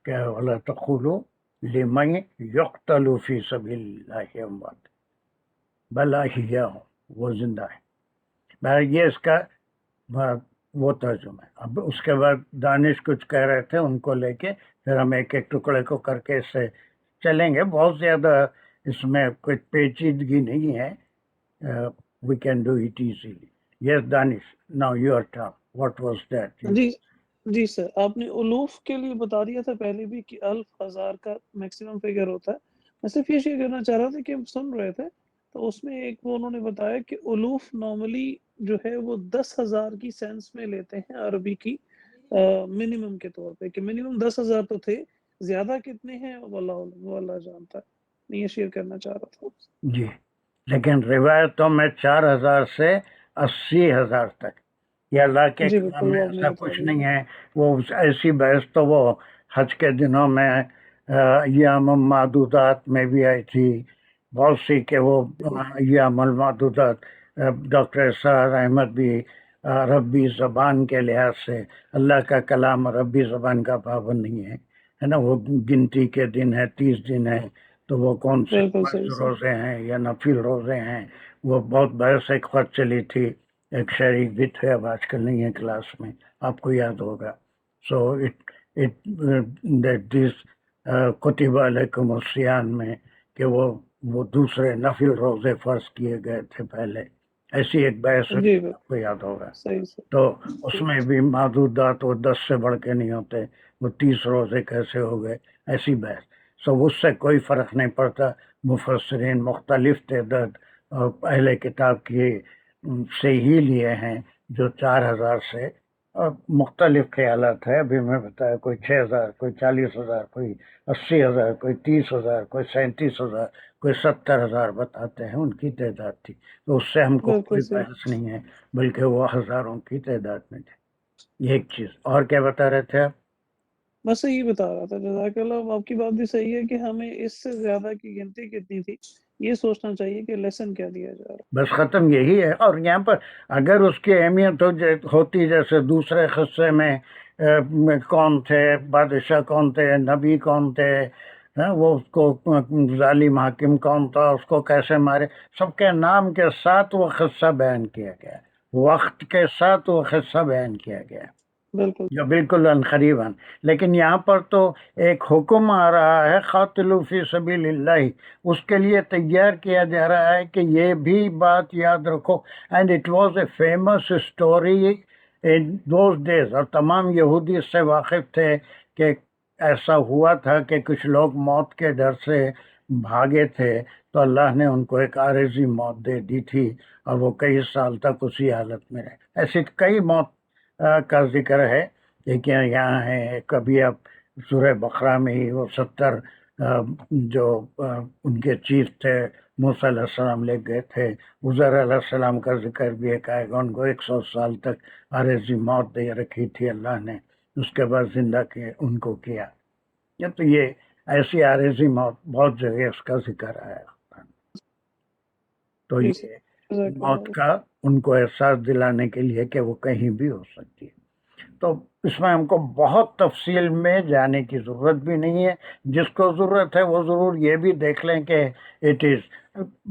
[SPEAKER 1] کیا، ولا تقولوا لمن یقتل فی سبیل اللہ اموات بل احیاء، وہ زندہ ہے۔ بہر یہ اس کا وہ ترجمہ ہے۔ اب اس کے بعد دانش کچھ کہہ رہے تھے، ان کو لے کے پھر ہم ایک ایک ٹکڑے کو کر کے اس سے چلیں گے، بہت زیادہ اس میں کوئی پیچیدگی نہیں ہے، we can do it easily. Yes Danish, now your turn, what was that?
[SPEAKER 3] جی جی سر، آپ نے الوف کے لیے بتا دیا تھا پہلے بھی کہ 1000 کا میکسیمم فگر ہوتا ہے۔ میں صرف یہ شیئر کرنا چاہ رہا تھا کہ ہم سن رہے تھے تو اس میں ایک وہ انہوں نے بتایا کہ الوف نارملی جو ہے وہ 10,000 کی سینس میں لیتے ہیں عربی کی منیمم کے طور پہ، کہ منیمم 10,000 تو تھے، زیادہ کتنے ہیں وہ اللہ جانتا ہے۔ میں یہ شیئر کرنا چاہ رہا تھا۔
[SPEAKER 1] جی، لیکن روایتوں میں 4,000 سے 80,000 تک، یہ اللہ کے
[SPEAKER 3] جی
[SPEAKER 1] کلام
[SPEAKER 3] بالکل،
[SPEAKER 1] میں
[SPEAKER 3] وہ آپ نے
[SPEAKER 1] ایسا
[SPEAKER 3] بتا
[SPEAKER 1] کچھ
[SPEAKER 3] دیا۔
[SPEAKER 1] نہیں ہے۔ وہ ایسی بحث تو وہ حج کے دنوں میں ایام معدودات میں بھی آئی تھی بہت سی، کہ وہ ایام المعدودات، ڈاکٹر اسرار احمد بھی عربی زبان کے لحاظ سے اللہ کا کلام عربی زبان کا پابند نہیں ہے نا، وہ گنتی کے دن ہے، 30 دن ہے، تو وہ کون سے
[SPEAKER 3] بالکل صحیح
[SPEAKER 1] فرض
[SPEAKER 3] سر۔
[SPEAKER 1] روزے ہیں یا نفل روزے ہیں، وہ بہت بحث ایک وقت چلی تھی، ایک شریک بھی تھے، اب آج کل نہیں ہے کلاس میں، آپ کو یاد ہوگا۔ سو دس کتب علیکم الصیام میں کہ وہ دوسرے نفل روزے فرض کیے گئے تھے پہلے، ایسی ایک بحث ہوئی
[SPEAKER 3] جی
[SPEAKER 1] تھی، آپ کو یاد ہوگا۔
[SPEAKER 3] صحیح سر۔
[SPEAKER 1] تو اس میں بھی معدودات وہ 10 سے بڑھ کے نہیں ہوتے، وہ 30 روزے کیسے ہو گئے، ایسی بحث۔ سو اس سے کوئی فرق نہیں پڑتا، مفسرین مختلف تعداد اور اہل کتاب کی سے ہی لیے ہیں، جو 4,000 سے، اور مختلف خیالات ہے، ابھی میں بتایا، کوئی 6,000، کوئی 40,000، کوئی 80,000، کوئی 30,000، کوئی 37,000، کوئی 70,000 بتاتے ہیں، ان کی تعداد تھی، تو اس سے ہم کو
[SPEAKER 3] بالکل
[SPEAKER 1] کوئی
[SPEAKER 3] صحیح۔
[SPEAKER 1] بحث نہیں ہے، بلکہ وہ ہزاروں کی تعداد میں تھے۔ یہ ایک چیز اور کیا بتا رہے تھے آپ؟
[SPEAKER 3] بس یہی بتا رہا تھا جزاک اللہ. آپ کی بات بھی صحیح ہے کہ ہمیں اس سے زیادہ کی گنتی کتنی تھی یہ سوچنا چاہیے کہ لیسن کیا دیا جا رہا.
[SPEAKER 1] بس ختم یہی ہے. اور یہاں پر اگر اس کی اہمیت ہوتی جیسے دوسرے قصے میں کون تھے بادشاہ کون تھے نبی کون تھے وہ اس کو ظالم حاکم کون تھا اس کو کیسے مارے سب کے نام کے ساتھ وہ قصہ بیان کیا گیا وقت کے ساتھ وہ قصہ بیان کیا گیا
[SPEAKER 3] بالکل
[SPEAKER 1] جو بالکل عنقریباً. لیکن یہاں پر تو ایک حکم آ رہا ہے قاتلوا فی سبیل اللہ اس کے لیے تیار کیا جا رہا ہے کہ یہ بھی بات یاد رکھو. And it was a famous story in those days اور تمام یہودی اس سے واقف تھے کہ ایسا ہوا تھا کہ کچھ لوگ موت کے ڈر سے بھاگے تھے تو اللہ نے ان کو ایک عارضی موت دے دی تھی اور وہ کئی سال تک اسی حالت میں رہے. ایسی کئی موت کا ذکر ہے لیکن یہاں ہے کبھی اب سورہ بقرہ میں ہی وہ 70 جو ان کے چیف تھے موسیٰ علیہ السلام لے گئے تھے عزیر علیہ السلام کا ذکر بھی ایک آئے گا ان کو 100 سال تک عارضی موت دے رکھی تھی اللہ نے اس کے بعد زندہ ان کو کیا. تو یہ ایسی عارضی موت بہت جگہ اس کا ذکر آیا تو یہ موت کا ان کو احساس دلانے کے لیے کہ وہ کہیں بھی ہو سکتی ہے. تو اس میں ہم کو بہت تفصیل میں جانے کی ضرورت بھی نہیں ہے. جس کو ضرورت ہے وہ ضرور یہ بھی دیکھ لیں کہ اٹ از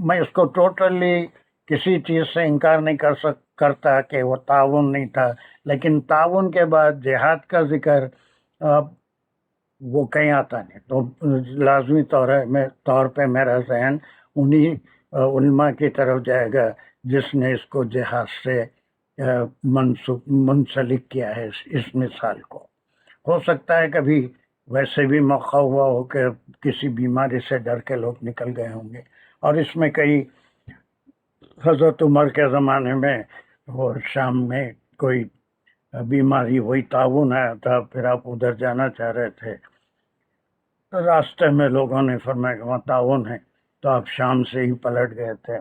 [SPEAKER 1] میں اس کو ٹوٹلی کسی چیز سے انکار نہیں کرتا کہ وہ تعاون نہیں تھا لیکن تعاون کے بعد جہاد کا ذکر وہ کہیں آتا نہیں تو لازمی طور پہ میرا ذہن انہی علماء کی طرف جائے گا جس نے اس کو جہاد سے منسلک کیا ہے اس مثال کو. ہو سکتا ہے کبھی ویسے بھی موقع ہوا ہو کہ کسی بیماری سے ڈر کے لوگ نکل گئے ہوں گے اور اس میں کئی حضرت عمر کے زمانے میں وہ شام میں کوئی بیماری وہی تعاون آیا تھا پھر آپ ادھر جانا چاہ رہے تھے راستے میں لوگوں نے فرمایا کہ وہاں تعاون ہے تو آپ شام سے ہی پلٹ گئے تھے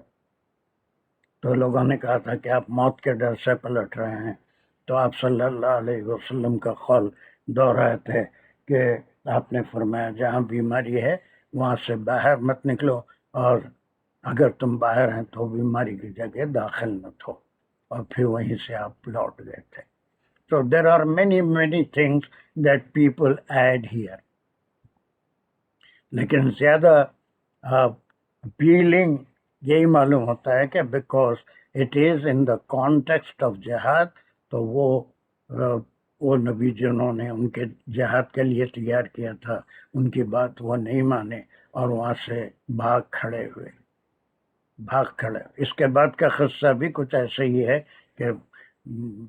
[SPEAKER 1] تو لوگوں نے کہا تھا کہ آپ موت کے ڈر سے پلٹ رہے ہیں تو آپ صلی اللہ علیہ وسلم کا قول دہرائے تھے کہ آپ نے فرمایا جہاں بیماری ہے وہاں سے باہر مت نکلو اور اگر تم باہر ہیں تو بیماری کی جگہ داخل مت ہو اور پھر وہیں سے آپ لوٹ گئے تھے. So there are many things that people add here. لیکن زیادہ اپیلنگ یہی معلوم ہوتا ہے کہ because it is in the context of جہاد تو وہ نبی جنہوں نے ان کے جہاد کے لیے تیار کیا تھا ان کی بات وہ نہیں مانے اور وہاں سے بھاگ کھڑے ہوئے. اس کے بعد کا قصہ بھی کچھ ایسے ہی ہے کہ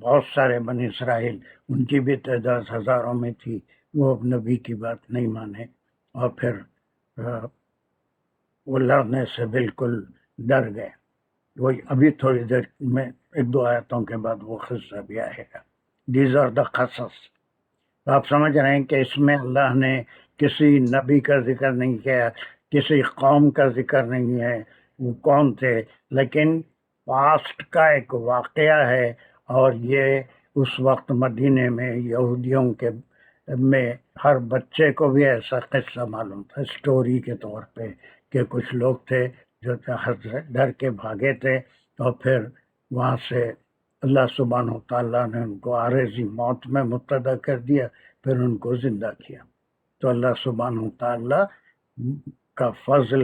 [SPEAKER 1] بہت سارے بنی اسرائیل ان کی بھی تعداد ہزاروں میں تھی وہ نبی کی بات نہیں مانے اور پھر وہ لڑنے سے بالکل ڈر گئے. وہی ابھی تھوڑی دیر میں 1-2 آیتوں کے بعد وہ قصہ بھی آئے گا. These are the قصص. آپ سمجھ رہے ہیں کہ اس میں اللہ نے کسی نبی کا ذکر نہیں کیا کسی قوم کا ذکر نہیں ہے وہ کون تھے لیکن پاسٹ کا ایک واقعہ ہے اور یہ اس وقت مدینے میں یہودیوں کے میں ہر بچے کو بھی ایسا قصہ معلوم تھا اسٹوری کے طور پہ کہ کچھ لوگ تھے جو ڈر کے بھاگے تھے اور پھر وہاں سے اللہ سبحانہ تعالیٰ نے ان کو عارضی موت میں مبتلا کر دیا پھر ان کو زندہ کیا. تو اللہ سبحانہ تعالیٰ کا فضل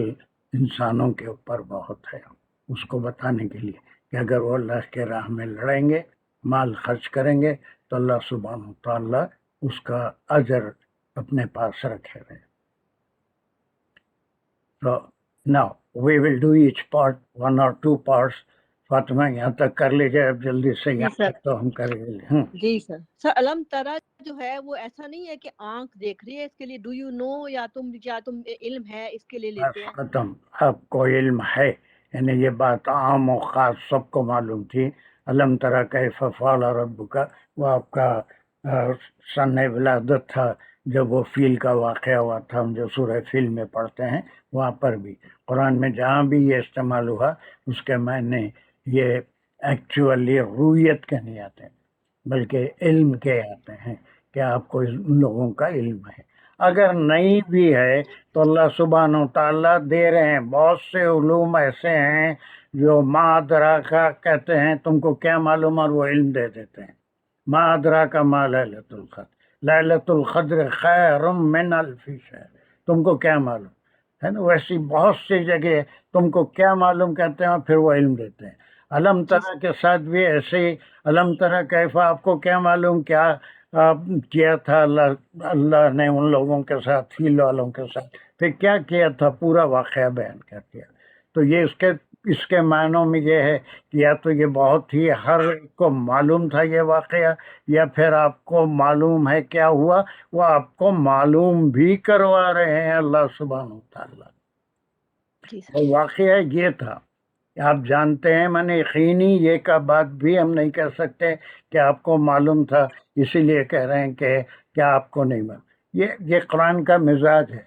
[SPEAKER 1] انسانوں کے اوپر بہت ہے اس کو بتانے کے لیے کہ اگر وہ اللہ کے راہ میں لڑیں گے مال خرچ کریں گے تو اللہ سبحانہ تعالیٰ اس کا اجر اپنے پاس رکھے ہوئے. So now we will do each part 1 or 2 parts. Fatima یہاں تک کر لیجیے اب جلدی سے یہاں تک تو ہم کریں گے.
[SPEAKER 2] جی سر علم ترا جو ہے وہ ایسا نہیں ہے کہ آنکھ دیکھ رہی ہے اس کے لیے ڈو یو نو یا تم علم ہے اس کے لیے لیتے ہیں.
[SPEAKER 1] ختم. آپ کو علم ہے یعنی یہ بات عام و خاص سب کو معلوم تھی. علم ترا کیف فعل ربک وہ آپ کا سن ولادت تھا جب وہ فیل کا واقعہ ہوا تھا ہم جو سورہ فیل میں پڑھتے ہیں وہاں پر بھی قرآن میں جہاں بھی یہ استعمال ہوا اس کے معنی یہ ایکچولی رویت کے نہیں آتے بلکہ علم کے آتے ہیں کہ آپ کو ان لوگوں کا علم ہے. اگر نہیں بھی ہے تو اللہ سبحانہ و تعالیٰ دے رہے ہیں. بہت سے علوم ایسے ہیں جو ما ادراکا کہتے ہیں تم کو کیا معلوم، اور وہ علم دے دیتے ہیں. ما ادراکا ما لیلۃ القدر، لیلۃ القدر خیر من الف شہر، تم کو کیا معلوم ہے نا. ویسی بہت سی جگہ تم کو کیا معلوم کہتے ہیں اور پھر وہ علم دیتے ہیں. علم ترا کے ساتھ بھی ایسے ہی، علم ترا کیفا، آپ کو کیا معلوم کیا کیا تھا اللہ نے ان لوگوں کے ساتھ، فیل والوں کے ساتھ، پھر کیا کیا تھا، پورا واقعہ بیان کر دیا. تو یہ اس کے معنوں میں یہ ہے کہ یا تو یہ بہت ہی ہر ایک کو معلوم تھا یہ واقعہ، یا پھر آپ کو معلوم ہے کیا ہوا، وہ آپ کو معلوم بھی کروا رہے ہیں اللہ سبحانہ و تعالیٰ.
[SPEAKER 2] جی سر.
[SPEAKER 1] اور واقعہ یہ تھا، آپ جانتے ہیں، میں نے یقینی یہ کا بات بھی ہم نہیں کہہ سکتے کہ آپ کو معلوم تھا اسی لیے کہہ رہے ہیں کہ کیا آپ کو نہیں معلوم. یہ قرآن کا مزاج ہے.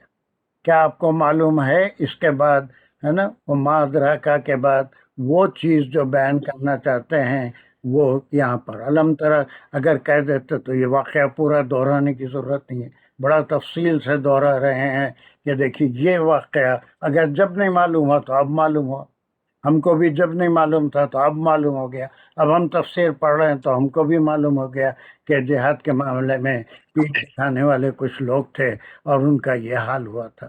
[SPEAKER 1] کیا آپ کو معلوم ہے، اس کے بعد ہے نا وہ ما ادراکا کے بعد وہ چیز جو بیان کرنا چاہتے ہیں وہ یہاں پر علم ترا اگر کہہ دیتے تو یہ واقعہ پورا دہرانے کی ضرورت نہیں ہے. بڑا تفصیل سے دوہرا رہے ہیں کہ دیکھیے یہ واقعہ اگر جب نہیں معلوم ہوا تو اب معلوم ہوا. ہم کو بھی جب نہیں معلوم تھا تو اب معلوم ہو گیا. اب ہم تفسیر پڑھ رہے ہیں تو ہم کو بھی معلوم ہو گیا کہ جہاد کے معاملے میں پیٹ دکھانے والے کچھ لوگ تھے اور ان کا یہ حال ہوا تھا.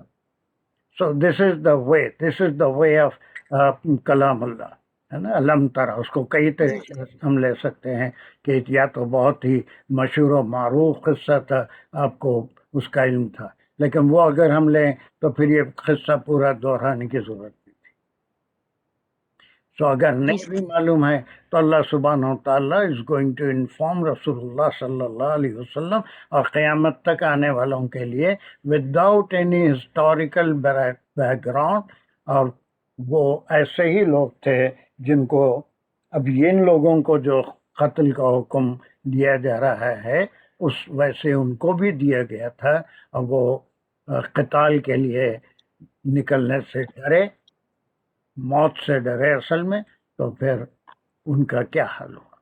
[SPEAKER 1] سو دس از دا وے آف کلام اللہ ہے نا. علم ترا اس کو کئی طریقے سے ہم لے سکتے ہیں کہ یا تو بہت ہی مشہور و معروف قصہ تھا، آپ کو اس کا علم تھا، لیکن وہ اگر ہم لیں تو پھر یہ قصہ پورا دہرانے کی ضرورت. تو اگر نہیں بھی معلوم ہے تو اللہ سبحانہ و تعالیٰ از گوئنگ ٹو انفارم رسول اللہ صلی اللہ علیہ وسلم اور قیامت تک آنے والوں کے لیے without any historical back ground. اور وہ ایسے ہی لوگ تھے جن کو اب ان لوگوں کو جو قتل کا حکم دیا جا رہا ہے اس ویسے ان کو بھی دیا گیا تھا، اور وہ قتال کے لیے نکلنے سے ڈرے، موت سے ڈرے اصل میں. تو پھر ان کا کیا حال ہوا.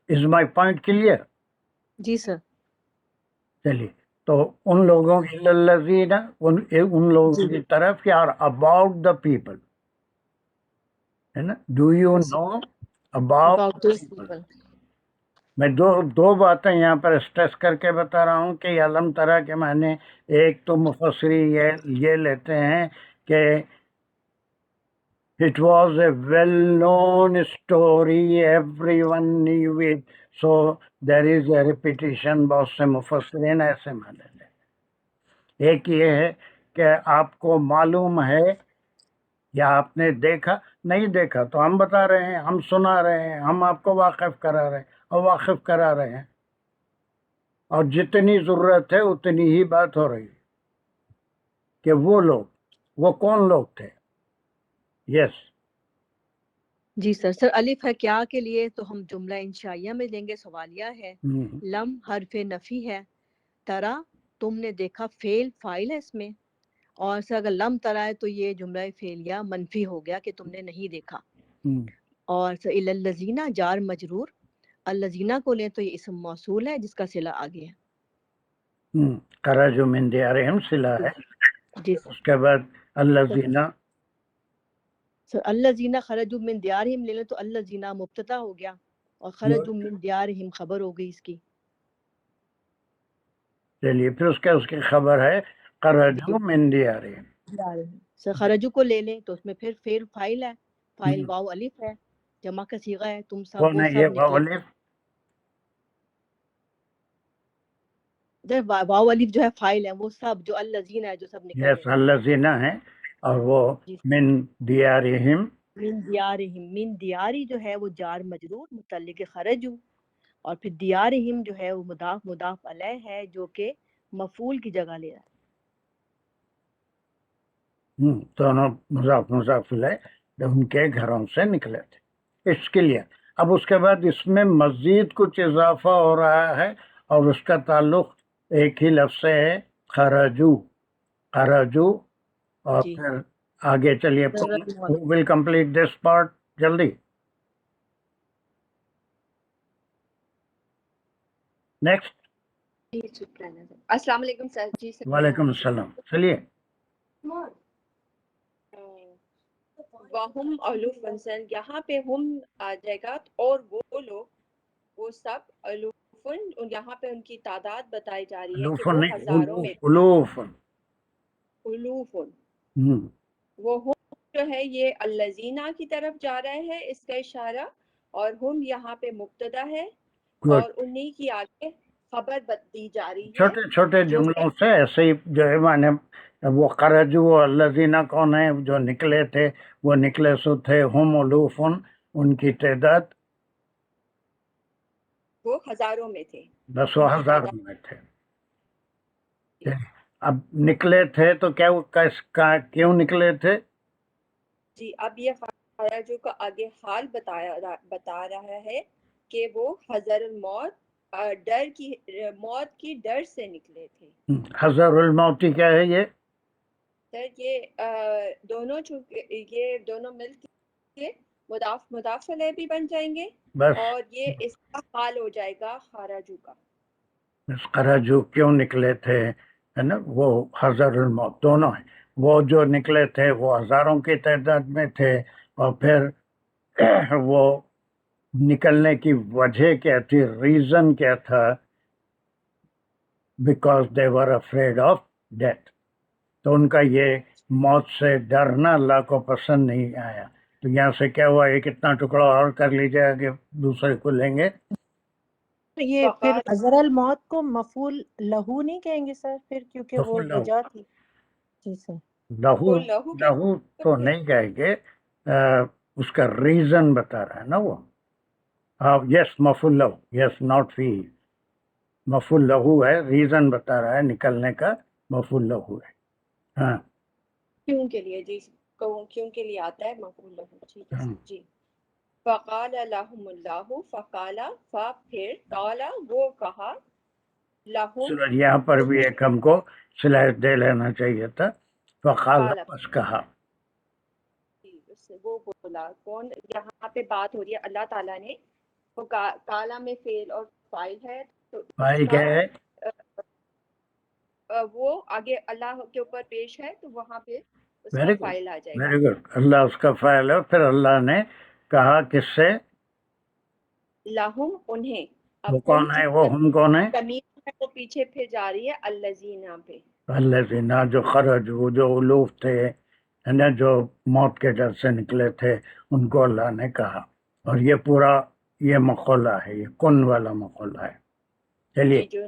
[SPEAKER 1] از مائی پوائنٹ کلیئر؟
[SPEAKER 2] جی سر.
[SPEAKER 1] چلیے، تو ان لوگوں الذین ان لوگوں کی طرف یا اباؤٹ دا پیپل ہے نا. Do you know about people. میں دو باتیں یہاں پر اسٹریس کر کے بتا رہا ہوں کہ علم ترا کے معنی ایک تو مفسرین یہ لیتے ہیں کہ it was a well-known story, everyone knew it, so there is a repetition. بہت سے مفسرین ایسے مان لیتے ہیں. ایک یہ ہے کہ آپ کو معلوم ہے یا آپ نے دیکھا، نہیں دیکھا تو ہم بتا رہے ہیں، ہم سنا رہے ہیں، ہم آپ کو واقف کرا رہے ہیں اور واقف کرا رہے ہیں، اور جتنی ضرورت ہے اتنی ہی بات ہو رہی ہے کہ وہ لوگ، وہ کون لوگ تھے. یس.
[SPEAKER 2] جی سر. سر الف ہے کیا کے لیے تو ہم جملہ انشائیہ میں لیں گے، سوالیہ ہے. لم حرف نفی ہے. ترا تم نے دیکھا، فعل فاعل ہے اس میں. اور سر اگر لم ترا ہے تو یہ جملہ فعلیہ منفی ہو گیا کہ تم نے نہیں دیکھا. اور سر الذین جار مجرور، الذین کو لیں تو یہ اسم موصول ہے جس کا صلہ آگے ہے.
[SPEAKER 1] خرجوا من دیارہم صلہ ہے.
[SPEAKER 2] جی
[SPEAKER 1] اس کے بعد الذین،
[SPEAKER 2] سر الذین خرجوا من دیارہم لے لیں تو الذین مبتدا ہو گیا اور خرجوا من دیارہم خبر ہو گئی اس کی.
[SPEAKER 1] چلیے پھر اس کی خبر ہے خرجوا من دیارہم.
[SPEAKER 2] سر خرجو کو لے لیں تو اس میں پھر فعل فاعل ہے، فاعل واو الف ہے، جمع کا صیغہ ہے، تم سب
[SPEAKER 1] کون
[SPEAKER 2] وہ
[SPEAKER 1] ہے
[SPEAKER 2] سب
[SPEAKER 1] یہ
[SPEAKER 2] نکلے.
[SPEAKER 1] واو الف؟
[SPEAKER 2] واو الف جو ہے فاعل ہے، وہ سب جو الذین ہے جو سب نکل
[SPEAKER 1] یس الذین ہے، اور وہ من دیارہم،
[SPEAKER 2] من دیارہم. من دیاری جو ہے وہ جار مجرور متعلق خرجو، اور پھر دیارہم جو ہے وہ مضاف مضاف علیہ ہے جو کہ مفعول کی جگہ لے رہا ہے.
[SPEAKER 1] دونوں مضاف مضاف الیہ ان کے گھروں سے نکلے تھے. اس کے لیے اب اس کے بعد اس میں مزید کچھ اضافہ ہو رہا ہے اور اس کا تعلق ایک ہی لفظ سے ہے، خرجو. خرجو. اور پھر آگے چلیے، ول کمپلیٹ دس پارٹ جلدی. نیکسٹ.
[SPEAKER 6] السلام علیکم سر. جی سر.
[SPEAKER 1] وعلیکم السلام. چلیے.
[SPEAKER 6] وَهُمْ أُلُوفٌ سن یہاں پہ ہم آ جائے گا اور وہ لوگ وہ سب الوفن یہاں پہ ان کی تعداد بتائی جا رہی ہے کہ وہ ہزاروں میں الوفن. وہ ہم جو ہے یہ الذین کی طرف جا رہے ہیں اس کا اشارہ اور ہم یہاں پہ مبتدا ہے اور انہی کی آگے خبر دی جا رہی ہے.
[SPEAKER 1] چھوٹے چھوٹے جملوں سے ایسے ہی جو ہے مانے وہ خرجو الذین کون ہے جو نکلے تھے وہ نکلے سو تھے ہم الوفن ان کی تعداد
[SPEAKER 6] وہ ہزاروں میں تھے.
[SPEAKER 1] بس وہ ہزاروں میں تھے. اب نکلے تھے تو کیوں نکلے تھے؟
[SPEAKER 6] جی اب یہ خرجو کا آگے حال بتا رہا ہے کہ وہ حذر الموت ڈر کی موت کی ڈر سے نکلے تھے.
[SPEAKER 1] حذر الموتی کیا ہے یہ؟
[SPEAKER 6] سر یہ دونوں چونکہ یہ دونوں مل کے مضاف علیہ بھی بن جائیں گے
[SPEAKER 1] بس
[SPEAKER 6] اور یہ اس کا حال ہو جائے گا خرجو کا.
[SPEAKER 1] بس خرجو کیوں نکلے تھے ہے نا وہ حذر الموت دونوں ہیں. وہ جو نکلے تھے وہ ہزاروں کی تعداد میں تھے اور پھر وہ نکلنے کی وجہ کیا تھی ریزن کیا تھا because they were afraid of death. تو ان کا یہ موت سے ڈرنا اللہ کو پسند نہیں آیا. تو یہاں سے کیا ہوا ایک اتنا ٹکڑا اور کر لیجیے آگے دوسرے کو لیں گے.
[SPEAKER 2] یہ پھر حذر الموت کو مفعول لہو نہیں کہیں گے سر پھر کیونکہ وہ وجہ تھی. جی سر
[SPEAKER 1] لہو تو نہیں کہیں گے اس کا ریزن بتا رہا ہے نا وہ. یس مفعول لہو یس ناٹ فی مفعول لہو ہے ریزن بتا رہا ہے نکلنے کا مفعول لہو ہے. ہاں
[SPEAKER 6] کیوں کے لیے جی کیوں کے لیے آتا ہے مفعول لہو. ٹھیک ہے جی. فقال لهم اللہ فقال پھر قال وہ کہا لهم
[SPEAKER 1] یہاں پر بھی ایک ہم کو سلائڈ دے لینا چاہیے تھا. فقال بس کہا
[SPEAKER 6] وہ بولا کون یہاں پہ بات ہو رہی ہے اللہ تعالیٰ نے وہ کالا میں فعل اور فاعل ہے تو
[SPEAKER 1] فاعل کیا ہے
[SPEAKER 6] وہ آگے اللہ کے اوپر پیش ہے تو وہاں پہ اس کا فاعل آ جائے گا.
[SPEAKER 1] Very good. اللہ اس کا فاعل ہے. پھر اللہ نے کہا کس سے
[SPEAKER 6] لہم انہیں.
[SPEAKER 1] وہ کون ہے وہ ہم کون ہے
[SPEAKER 6] تمیز ہے وہ پیچھے پھر جا رہی ہے الذین پہ.
[SPEAKER 1] الذین جو خرجوا جو الوف تھے نا جو موت کے ڈر سے نکلے تھے ان کو اللہ نے کہا. اور یہ پورا یہ مقولہ ہے یہ کن والا مقولہ ہے. چلیے
[SPEAKER 6] جو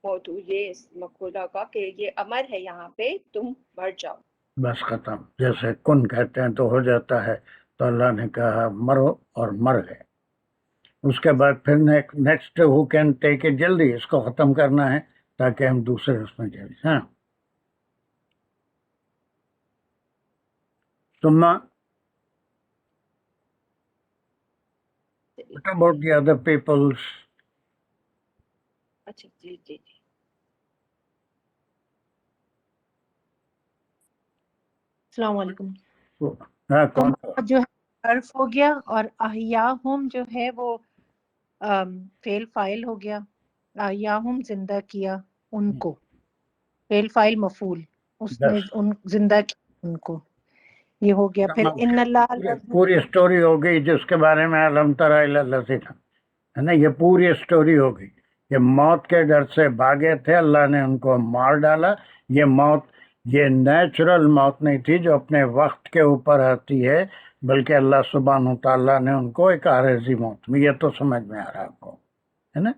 [SPEAKER 6] موتو یہ مقولہ کا کہ یہ امر ہے یہاں پہ تم مر جاؤ.
[SPEAKER 1] بس ختم. جیسے کن کہتے ہیں تو ہو جاتا ہے تو اللہ نے کہا مرو اور مر گئے. اس کے بعد پھر next who can take it. جلدی اس کو ختم کرنا ہے تاکہ ہم دوسرے اس میں چلیں. ہاں ثم what about the other peoples?
[SPEAKER 6] اچھا جی جی جی.
[SPEAKER 2] السلام علیکم.
[SPEAKER 1] ہاں کون
[SPEAKER 2] جو ہے حرف ہو گیا اور احیاہم جو ہے وہ فعل فاعل ہو گیا. احیاہم زندہ کیا ان کو. فعل فاعل مفعول اس نے ان زندہ کیا ان کو. یہ ہو گیا. پھر ان اللہ
[SPEAKER 1] پوری اسٹوری ہو گئی جس کے بارے میں علم تری الی الذین ہے نا. یہ پوری اسٹوری ہو گئی. یہ موت کے ڈر سے بھاگے تھے اللہ نے ان کو مار ڈالا. یہ موت یہ نیچرل موت نہیں تھی جو اپنے وقت کے اوپر آتی ہے بلکہ اللہ سبحانہ تعالیٰ نے ان کو ایک عارضی موت میں. یہ تو سمجھ میں آ رہا آپ کو ہے نا.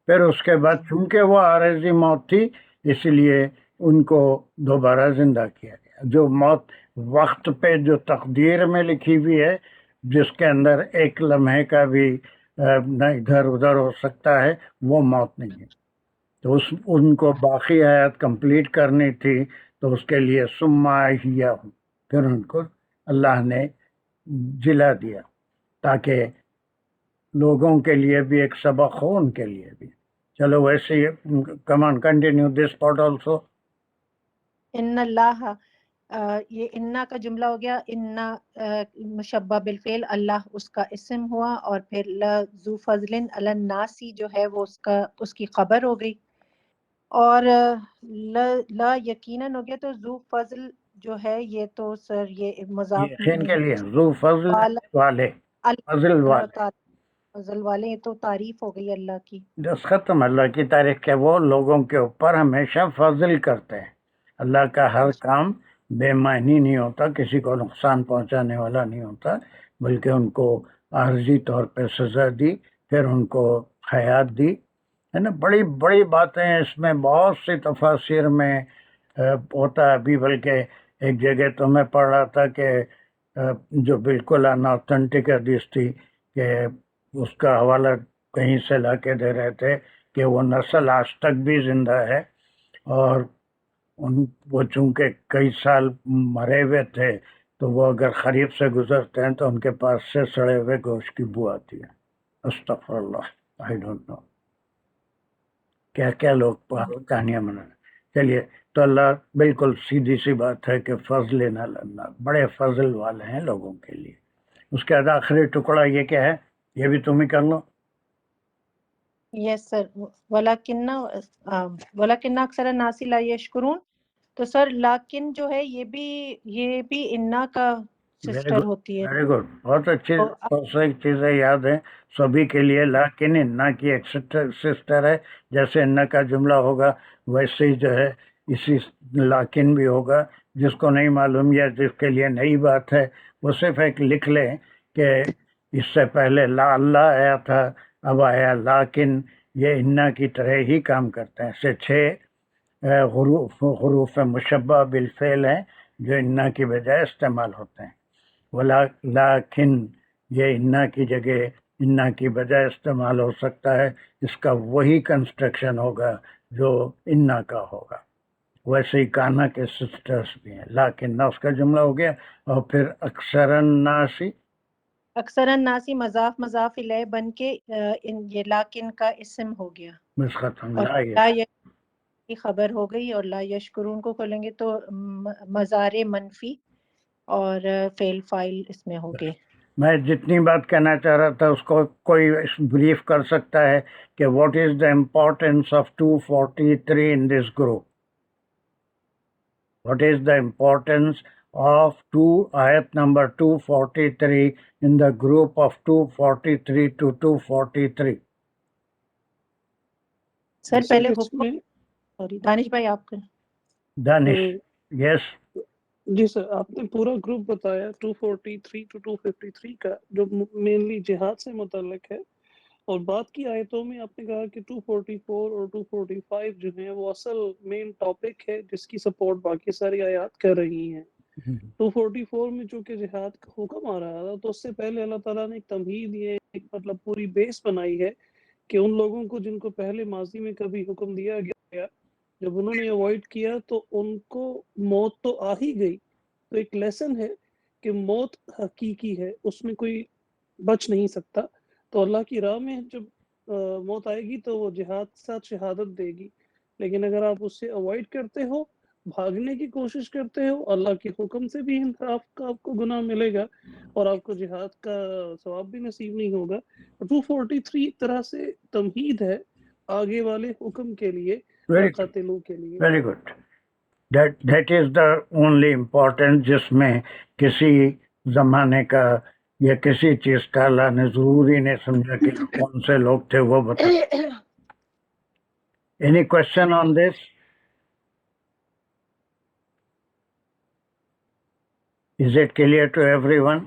[SPEAKER 1] پھر اس کے بعد چونکہ وہ عارضی موت تھی اس لیے ان کو دوبارہ زندہ کیا گیا. جو موت وقت پہ جو تقدیر میں لکھی ہوئی ہے جس کے اندر ایک لمحے کا بھی نہ ادھر ادھر ہو سکتا ہے وہ موت نہیں ہے. تو ان کو باقی حیات کمپلیٹ کرنی تھی تو اس کے لیے ثم احیاہم پھر ان کو اللہ نے جلا دیا تاکہ لوگوں کے لیے بھی ایک سبق ہو ان کے لیے بھی. چلو ویسے کم آن کنٹینیو دس پارٹ آلسو.
[SPEAKER 2] ان اللہ
[SPEAKER 5] یہ انا کا جملہ ہو گیا، انا مشبہ بالفعل، اللہ اس کا اسم ہوا، اور پھر ذو فضل علی الناس جو ہے وہ اس کی خبر ہو گئی، اور لا یقیناً ہو گیا، تو ذو فضل جو ہے یہ تو سر یہ مضاف
[SPEAKER 1] یقین کے لیے ذو فضل والے، فضل
[SPEAKER 5] اللہ
[SPEAKER 1] والے،
[SPEAKER 5] تعالیٰ فضل والے، یہ تو تعریف ہو گئی اللہ کی۔
[SPEAKER 1] بس ختم۔ اللہ کی تعریف کہ وہ لوگوں کے اوپر ہمیشہ فضل کرتے ہیں۔ اللہ کا ہر کام بے معنی نہیں ہوتا، کسی کو نقصان پہنچانے والا نہیں ہوتا، بلکہ ان کو عارضی طور پہ سزا دی، پھر ان کو حیات دی، ہے نا۔ بڑی بڑی باتیں اس میں، بہت سی تفاسیر میں ہوتا ہے۔ ابھی بلکہ ایک جگہ تو میں پڑھ رہا تھا کہ جو بالکل ان آتھینٹک حدیث تھی، کہ اس کا حوالہ کہیں سے لا کے دے رہے تھے کہ وہ نسل آج تک بھی زندہ ہے، اور وہ چونکہ کئی سال مرے ہوئے تھے تو وہ اگر قریب سے گزرتے ہیں تو ان کے پاس سے سڑے ہوئے گوشت کی بو آتی ہے۔ استغفر اللہ، آئی ڈونٹ نو کیا کیا لوگ کہانیاں بنانا۔ چلیے، تو اللہ بالکل سیدھی سی بات ہے کہ فضل اللہ، بڑے فضل والے ہیں لوگوں کے لیے۔ اس کے بعد آخری ٹکڑا یہ کیا ہے، یہ بھی تم ہی کر لو۔
[SPEAKER 5] یس سر، ولیکن اکثر الناس لا یشکرون، تو سر لیکن جو ہے یہ بھی انا کا سسٹر ہوتی ہے۔
[SPEAKER 1] ویری گڈ، بہت اچھی، بہت سی چیزیں یاد ہیں سبھی کے لیے۔ لیکن انا کی ایک سسٹر ہے، جیسے انا کا جملہ ہوگا ویسے ہی جو ہے اسی لیکن بھی ہوگا۔ جس کو نہیں معلوم یا جس کے لیے نئی بات ہے وہ صرف ایک لکھ لیں کہ اس سے پہلے لا اللہ آیا تھا، اب آیا لیکن، یہ انا کی طرح ہی کام کرتے ہیں۔ سے 6 حروف مشبہ بالفعل ہیں جو انا کی بجائے استعمال ہوتے ہیں۔ لیکن یہ انا کی جگہ انا کی بجائے استعمال ہو سکتا ہے، اس کا وہی کنسٹرکشن ہوگا جو انا کا ہوگا۔ ویسے ہی کانا کے سسٹرز بھی ہیں، لیکن نہ اس کا جملہ ہو گیا، اور پھر اکثر الناسی،
[SPEAKER 5] اکثر الناسی مضاف الیہ بن کے یہ لیکن کا اسم ہو گیا،
[SPEAKER 1] بس ختم۔
[SPEAKER 5] اور
[SPEAKER 1] لا
[SPEAKER 5] لا کی خبر ہو گئی، اور لا یشکرون کو کھولیں گے تو مضارع منفی اور فعل فاعل اس میں ہو گئے۔
[SPEAKER 1] میں جتنی بات کہنا چاہ رہا تھا اس کو کوئی بریف کر سکتا ہے کہ what is the importance of 243 in this group? What is the importance of آیت نمبر 243 in the group of 243 to 243؟
[SPEAKER 5] Sir پہلے
[SPEAKER 3] اس
[SPEAKER 5] حکم،
[SPEAKER 3] میں
[SPEAKER 5] سوری دانش بھائی آپ کا۔
[SPEAKER 1] دانش، یس۔
[SPEAKER 3] جی سر، آپ نے پورا گروپ بتایا 243 to 253 کا، جو مینلی جہاد سے متعلق ہے، اور بات کی آیتوں میں آپ نے کہا کہ 244 اور 245 جو ہیں وہ اصل مین ٹاپک ہے جس کی سپورٹ باقی ساری آیات کر رہی ہیں۔ 244 میں چونکہ جہاد کا حکم آ رہا تھا، تو اس سے پہلے اللہ تعالیٰ نے ایک تمہید، یہ ایک مطلب پوری بیس بنائی ہے کہ ان لوگوں کو جن کو پہلے ماضی میں کبھی حکم دیا گیا، جب انہوں نے اوائڈ کیا تو ان کو موت تو آ ہی گئی۔ تو ایک لیسن ہے کہ موت حقیقی ہے، اس میں کوئی بچ نہیں سکتا۔ تو اللہ کی راہ میں جب موت آئے گی تو وہ جہاد ساتھ شہادت دے گی، لیکن اگر آپ اس سے اوائڈ کرتے ہو، بھاگنے کی کوشش کرتے ہو، اللہ کے حکم سے بھی انحراف کا آپ کو گناہ ملے گا، اور آپ کو جہاد کا ثواب بھی نصیب نہیں ہوگا۔ 243 ایک طرح سے تمہید ہے آگے والے حکم کے لیے، قاتلوں کے لیے۔
[SPEAKER 1] Very good, that is the only important, جس میں کسی زمانے کا یا کسی چیز کا اللہ نے ضروری نہیں سمجھا کہ کون سے لوگ تھے وہ بتا۔ Any question on this? Is it clear to everyone?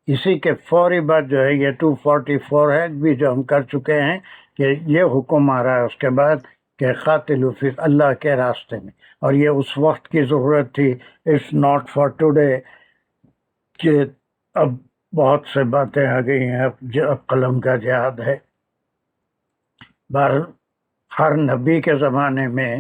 [SPEAKER 1] اسی کے فوری بعد جو ہے یہ 244 ہے بھی، جو ہم کر چکے ہیں کہ یہ حکم آ رہا ہے اس کے بعد کہ قاتلوا فی اللہ کے راستے میں، اور یہ اس وقت کی ضرورت تھی، اٹس ناٹ فار ٹوڈے، کہ اب بہت سے باتیں آ گئی ہیں، اب قلم کا جہاد ہے۔ ہر نبی کے زمانے میں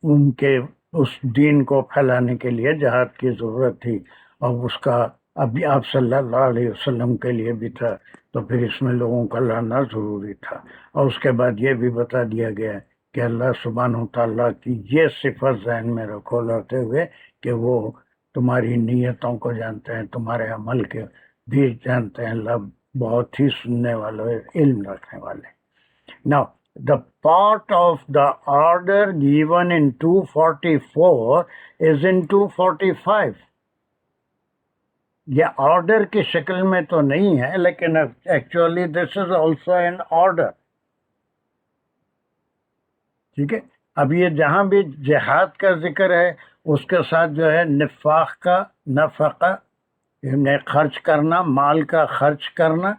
[SPEAKER 1] ان کے اس دین کو پھیلانے کے لیے جہاد کی ضرورت تھی، اور اس کا اب آپ صلی اللہ علیہ وسلم کے لیے بھی تھا، تو پھر اس میں لوگوں کا لانا ضروری تھا۔ اور اس کے بعد یہ بھی بتا دیا گیا کہ اللہ سبحانہ و تعالیٰ کی یہ صفت ذہن میں رکھو لڑتے ہوئے کہ وہ تمہاری نیتوں کو جانتے ہیں، تمہارے عمل کے بھی جانتے ہیں. اللہ بہت ہی سننے والے، علم رکھنے والے. Now, the part of the order given in 244 is in 245. یہ آرڈر کی شکل میں تو نہیں ہے، لیکن actually this is also an order. ٹھیک ہے. اب یہ جہاں بھی جہاد کا ذکر ہے اس کے ساتھ جو ہے نفاق کا، نفقہ یعنی خرچ کرنا، مال کا خرچ کرنا،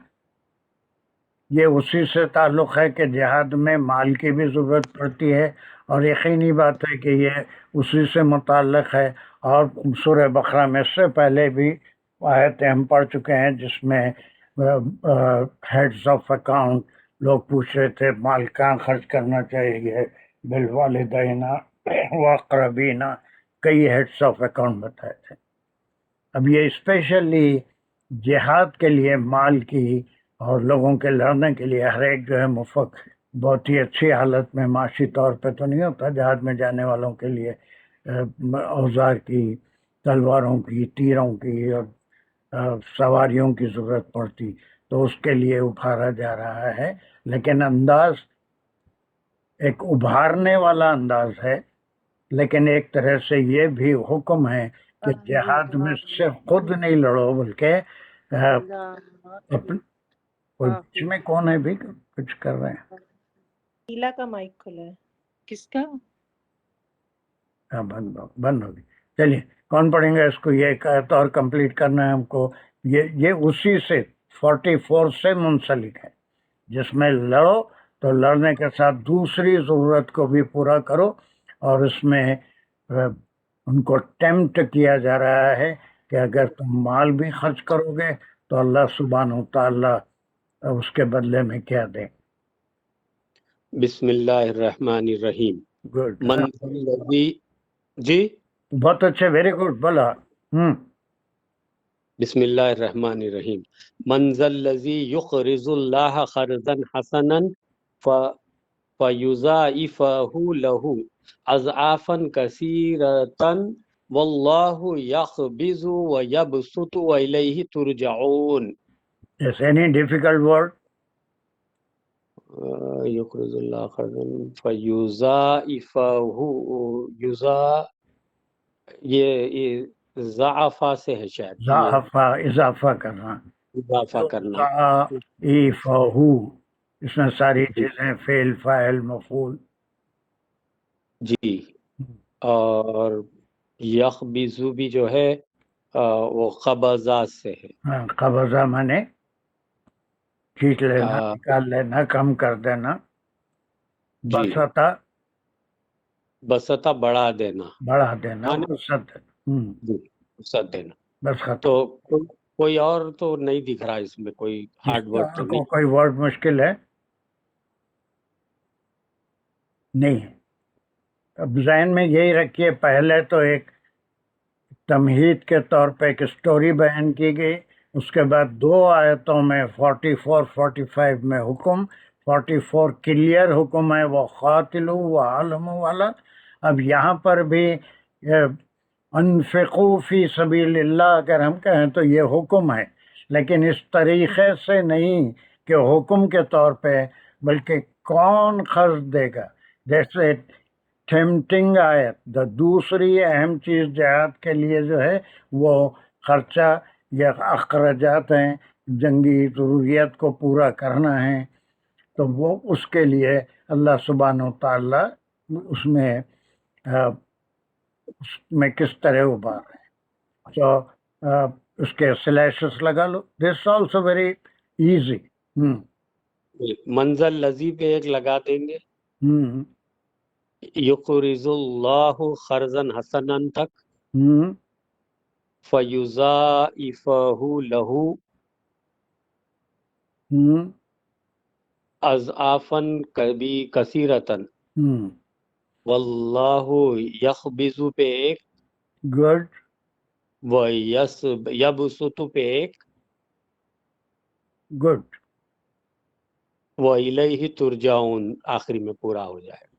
[SPEAKER 1] یہ اسی سے تعلق ہے کہ جہاد میں مال کی بھی ضرورت پڑتی ہے، اور یقینی بات ہے کہ یہ اسی سے متعلق ہے. اور سورہ بقرہ میں اس سے پہلے بھی آیتیں ہم پڑھ چکے ہیں جس میں ہیڈز آف اکاؤنٹ لوگ پوچھ رہے تھے مال کہاں خرچ کرنا چاہیے، بالوالدین واقربین، کئی ہیڈز آف اکاؤنٹ بتائے تھے. اب یہ اسپیشلی جہاد کے لیے مال کی اور لوگوں کے لڑنے کے لیے ہر ایک جو ہے مفق بہت ہی اچھی حالت میں معاشی طور پہ تو نہیں ہوتا. جہاد میں جانے والوں کے لیے اوزار کی، تلواروں کی، تیروں کی اور سواریوں کی ضرورت پڑتی، تو اس کے لیے ابھارا جا رہا ہے. لیکن انداز ایک ابھارنے والا انداز ہے، لیکن ایک طرح سے یہ بھی حکم ہے کہ جہاد میں صرف خود نہیں لڑو بلکہ کوئی بیچ میں کون ہے بھی کچھ کر رہے ہیں؟
[SPEAKER 7] نیلا کا مائک کھلا ہے.
[SPEAKER 5] کس کا؟
[SPEAKER 1] بند ہوگی. چلیے کون پڑھیں گے اس کو؟ یہ ایک آیت اور کمپلیٹ کرنا ہے ہم کو. یہ اسی سے 44 سے منسلک ہے، جس میں لڑو تو لڑنے کے ساتھ دوسری ضرورت کو بھی پورا کرو. اور اس میں ان کو ٹیمپٹ کیا جا رہا ہے کہ اگر تم مال بھی خرچ کرو گے تو اللہ سبحانہ و تعالیٰ اس کے بدلے میں کیا دے.
[SPEAKER 8] بسم اللہ الرحمن الرحیم.
[SPEAKER 1] گڈ،
[SPEAKER 8] من الذی، جی
[SPEAKER 1] بہت اچھے، ویری گڈ بولا.
[SPEAKER 8] بسم اللہ الرحمن الرحیم. من ذا الذی یقرض اللہ قرضا حسنا فیضاعفہ لہ اضعافا کثیرۃ واللہ یقبض ویبسط والیہ ترجعون.
[SPEAKER 1] Yes, any difficult word?
[SPEAKER 8] یقرض اللہ قرضا فیضاعفہ، یہ ضعفہ سے ہے شاید،
[SPEAKER 1] ضعفہ، اضافہ کرنا.
[SPEAKER 8] اضافہ کرنا.
[SPEAKER 1] ضعیفہ، اس میں ساری چیزیں فعل، فاعل، مفعول.
[SPEAKER 8] جی. اور یخبزو بھی جو ہے وہ قبضات سے ہے.
[SPEAKER 1] قبضہ مانے کھینچ لینا، نکال لینا، کم کر دینا. بسطہ،
[SPEAKER 8] بسطہ بڑھا دینا،
[SPEAKER 1] بڑھا دینا، وسط.
[SPEAKER 8] وسعت دینا.
[SPEAKER 1] بس ختم.
[SPEAKER 8] تو کوئی اور تو نہیں دکھ رہا اس میں، کوئی ہارڈ ورڈ تو نہیں.
[SPEAKER 1] کوئی ورڈ مشکل ہے؟ نہیں. اب ذہن میں یہی رکھیے، پہلے تو ایک تمہید کے طور پہ ایک سٹوری بیان کی گئی، اس کے بعد 2 آیتوں میں 44 45 میں حکم. 44 کلیئر حکم ہے وہ قاتلو و عالمو والا. اب یہاں پر بھی انفقو فی سبیل اللہ اگر ہم کہیں تو یہ حکم ہے، لیکن اس طریقے سے نہیں کہ حکم کے طور پہ، بلکہ کون خرچ دے گا. جیسے ٹیمپٹنگ آیت، دوسری اہم چیز جہاد کے لیے جو ہے وہ خرچہ یا اخراجات ہیں، جنگی ضروریات کو پورا کرنا ہے. تو وہ اس کے لیے اللہ سبحانہ و تعالیٰ اس میں کس طرح ابھار رہے ہیں. تو اس کے سلیشز لگا لو. This also very easy.
[SPEAKER 8] منزل لذی پہ ایک لگا دیں گے. یقرض اللہ قرضا حسنا تک فیضاعفہ لہ اضعافا کثیرۃ واللہ یقبض پہ ایک،
[SPEAKER 1] گڈ،
[SPEAKER 8] ویبسط پہ ایک،
[SPEAKER 1] گڈ.
[SPEAKER 8] وَإِلَيْهِ تُرْجَعُونَ آخری میں پورا ہو جائے.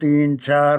[SPEAKER 1] 3 4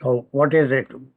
[SPEAKER 1] so what is it?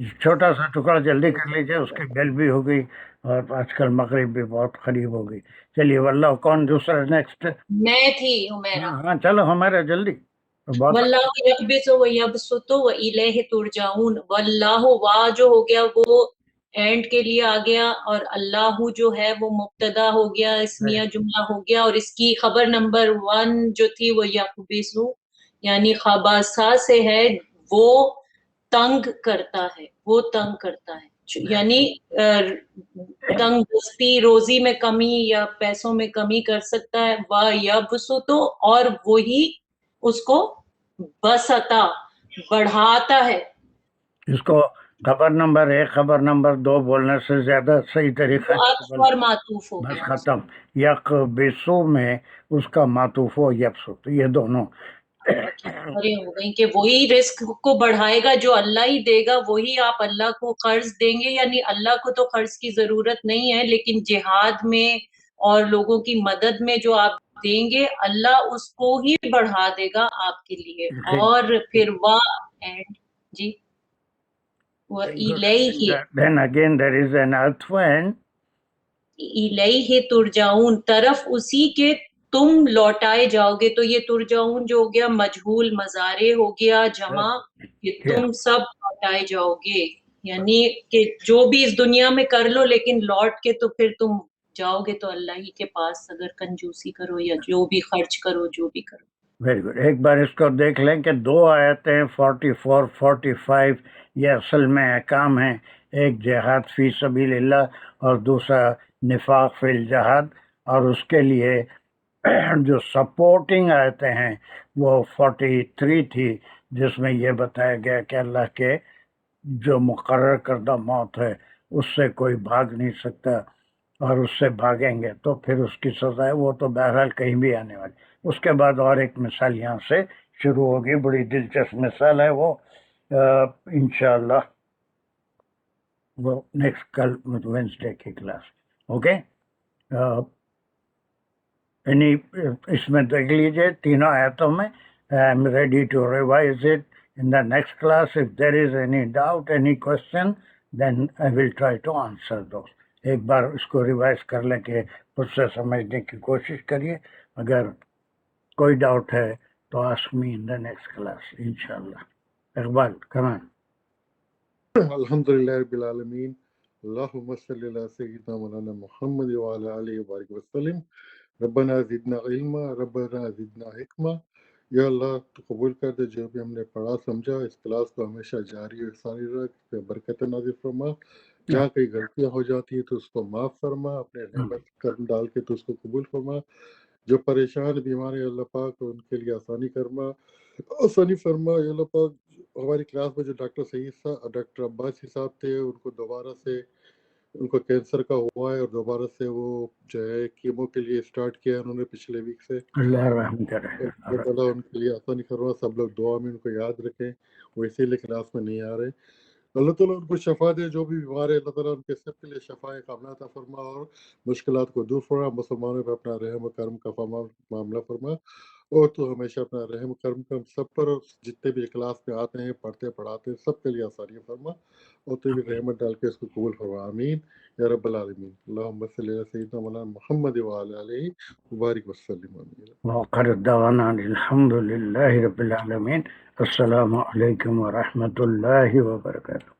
[SPEAKER 1] چھوٹا سا ٹکڑا جلدی کر لیجیے، اس کی بیل بھی ہو گئی اور آج کل مغرب بھی بہت قریب ہو گئی. چلیے واللہ، کون دوسرا نیکسٹ؟
[SPEAKER 9] میں تھی حمیرہ.
[SPEAKER 1] ہاں چلو ہمارا جلدی. بہت
[SPEAKER 9] واللہ یقبض و یبسط و الیہ ترجعون. واللہ وا جو ہو گیا وہ اینڈ کے لیے آ گیا، اور اللہ جو ہے وہ مبتدا ہو گیا، اسمیہ جملہ ہو گیا، اور اس کی خبر نمبر 1 جو تھی وہ یقبض، یعنی خباسا سے ہے، وہ تنگ کرتا ہے، وہ تنگ کرتا ہے، یعنی تنگ دستی، روزی میں کمی یا پیسوں میں کمی کر سکتا ہے. وا یبسط، اور وہی اس کو بسطا بڑھاتا ہے.
[SPEAKER 1] اس کو خبر نمبر 1 خبر نمبر 2 بولنے سے زیادہ صحیح طریقہ
[SPEAKER 9] عطف اور معطوف ہو
[SPEAKER 1] بس
[SPEAKER 9] گیا.
[SPEAKER 1] ختم. یقبسو میں اس کا معطوف ہو یبسط، یہ دونوں
[SPEAKER 9] خبریں ہو گئی کہ وہی رزق کو بڑھائے گا جو اللہ ہی دے گا، وہی آپ اللہ کو قرض دیں گے. یعنی اللہ کو تو قرض کی ضرورت نہیں ہے، لیکن جہاد میں اور لوگوں کی مدد میں جو آپ دیں گے، اللہ اس کو ہی بڑھا دے گا آپ کے لیے. اور پھر اینڈ جی وَإِلَيْهِ،
[SPEAKER 1] then again there is an atwan.
[SPEAKER 9] الیہ ترجعون، طرف اسی کے تم لوٹائے جاؤ گے. تو یہ ترجعون جو ہو گیا مجہول مضارع ہو گیا جمع، کہ تم سب لوٹائے جاؤ گے، یعنی کہ جو بھی اس دنیا میں کر لو لیکن لوٹ کے تو پھر تم جاؤ گے تو اللہ ہی کے پاس، اگر کنجوسی کرو یا جو بھی خرچ کرو، جو بھی کرو.
[SPEAKER 1] Very good. ایک بار اس کو دیکھ لیں کہ 2 آیتیں 44 45 یہ اصل میں احکام ہیں. ایک جہاد فی سبیل اللہ اور دوسرا نفاق فی الجہاد، اور اس کے لیے جو سپورٹنگ آیتیں ہیں وہ 43 تھی، جس میں یہ بتایا گیا کہ اللہ کے جو مقرر کردہ موت ہے اس سے کوئی بھاگ نہیں سکتا، اور اس سے بھاگیں گے تو پھر اس کی سزا ہے، وہ تو بہرحال کہیں بھی آنے والی. اس کے بعد اور ایک مثال یہاں سے شروع ہوگی، بڑی دلچسپ مثال ہے وہ، انشاءاللہ وہ نیکسٹ کل وینسڈے کی کلاس. اوکے، اس میں دیکھ لیجئے تینوں آیتوں میں. I'm ready to revise it in the next class. If there is any doubt, any question, then I will try to answer those. ایک بار اس کو ریوائز کر لیں کہ خود سے سمجھنے کی کوشش کریے. اگر کوئی ڈاؤٹ ہے تو ask me in the next class انشاءاللہ. اقبال کمان.
[SPEAKER 4] الحمدللہ رب العالمین، اللہم صلی اللہ سیدنا مولانا محمد وعلی آلہ وبارک وسلم. ربنا زدنا علما، ربنا زدنا حکمہ. یا اللہ تو قبول کر دے جو بھی ہم نے پڑھا سمجھا، اس کلاس کو ہمیشہ جاری اور ساری رکھ، پہ برکت نازل فرما. جہاں کئی غلطیاں ہو جاتی ہیں تو اس کو معاف فرما، اپنے رحمت کرم ڈال کے تو اس کو قبول فرما. جو پریشان بیمار ہیں اللہ پاک ان کے لیے آسانی فرما. یا اللہ پاک ہماری کلاس میں جو ڈاکٹر سعید صاحب، ڈاکٹر عباسی صاحب تھے، ان کو دوبارہ سے ان کو کینسر کا ہوا ہے اور دوبارہ سے وہ جو ہے کیمو کے لیے اسٹارٹ کیا ہے انہوں نے پچھلے ویک سے.
[SPEAKER 1] اللہ رحم کرے.
[SPEAKER 4] اللہ تعالیٰ ان کے لیے آسانی فرما. سب لوگ دعا میں ان کو یاد رکھیں، وہ اسی لیے کلاس میں نہیں آ رہے. اللہ تعالیٰ ان کو شفا دے، جو بھی بیمار ہے اللہ تعالیٰ ان کے سب کے لیے شفا کاملہ عطا فرما اور مشکلات کو دور فرما. مسلمانوں پہ اپنا رحم و کرم کا معاملہ فرما، اور تو ہمیشہ اپنا رحم و کرم کا سب پر، جتنے بھی کلاس میں آتے ہیں پڑھتے پڑھاتے ہیں سب کے لیے آسانی فرما، اور تو بھی رحمت ڈال کے اس کو قبول فرما. آمین یا رب العالمین. اللہم صلی علی سیدنا مولانا محمد وعلی آلہ وبارک وسلم. آمین.
[SPEAKER 1] وآخر دعوانا الحمد للہ رب العالمین. السلام علیکم ورحمۃ اللہ وبرکاتہ.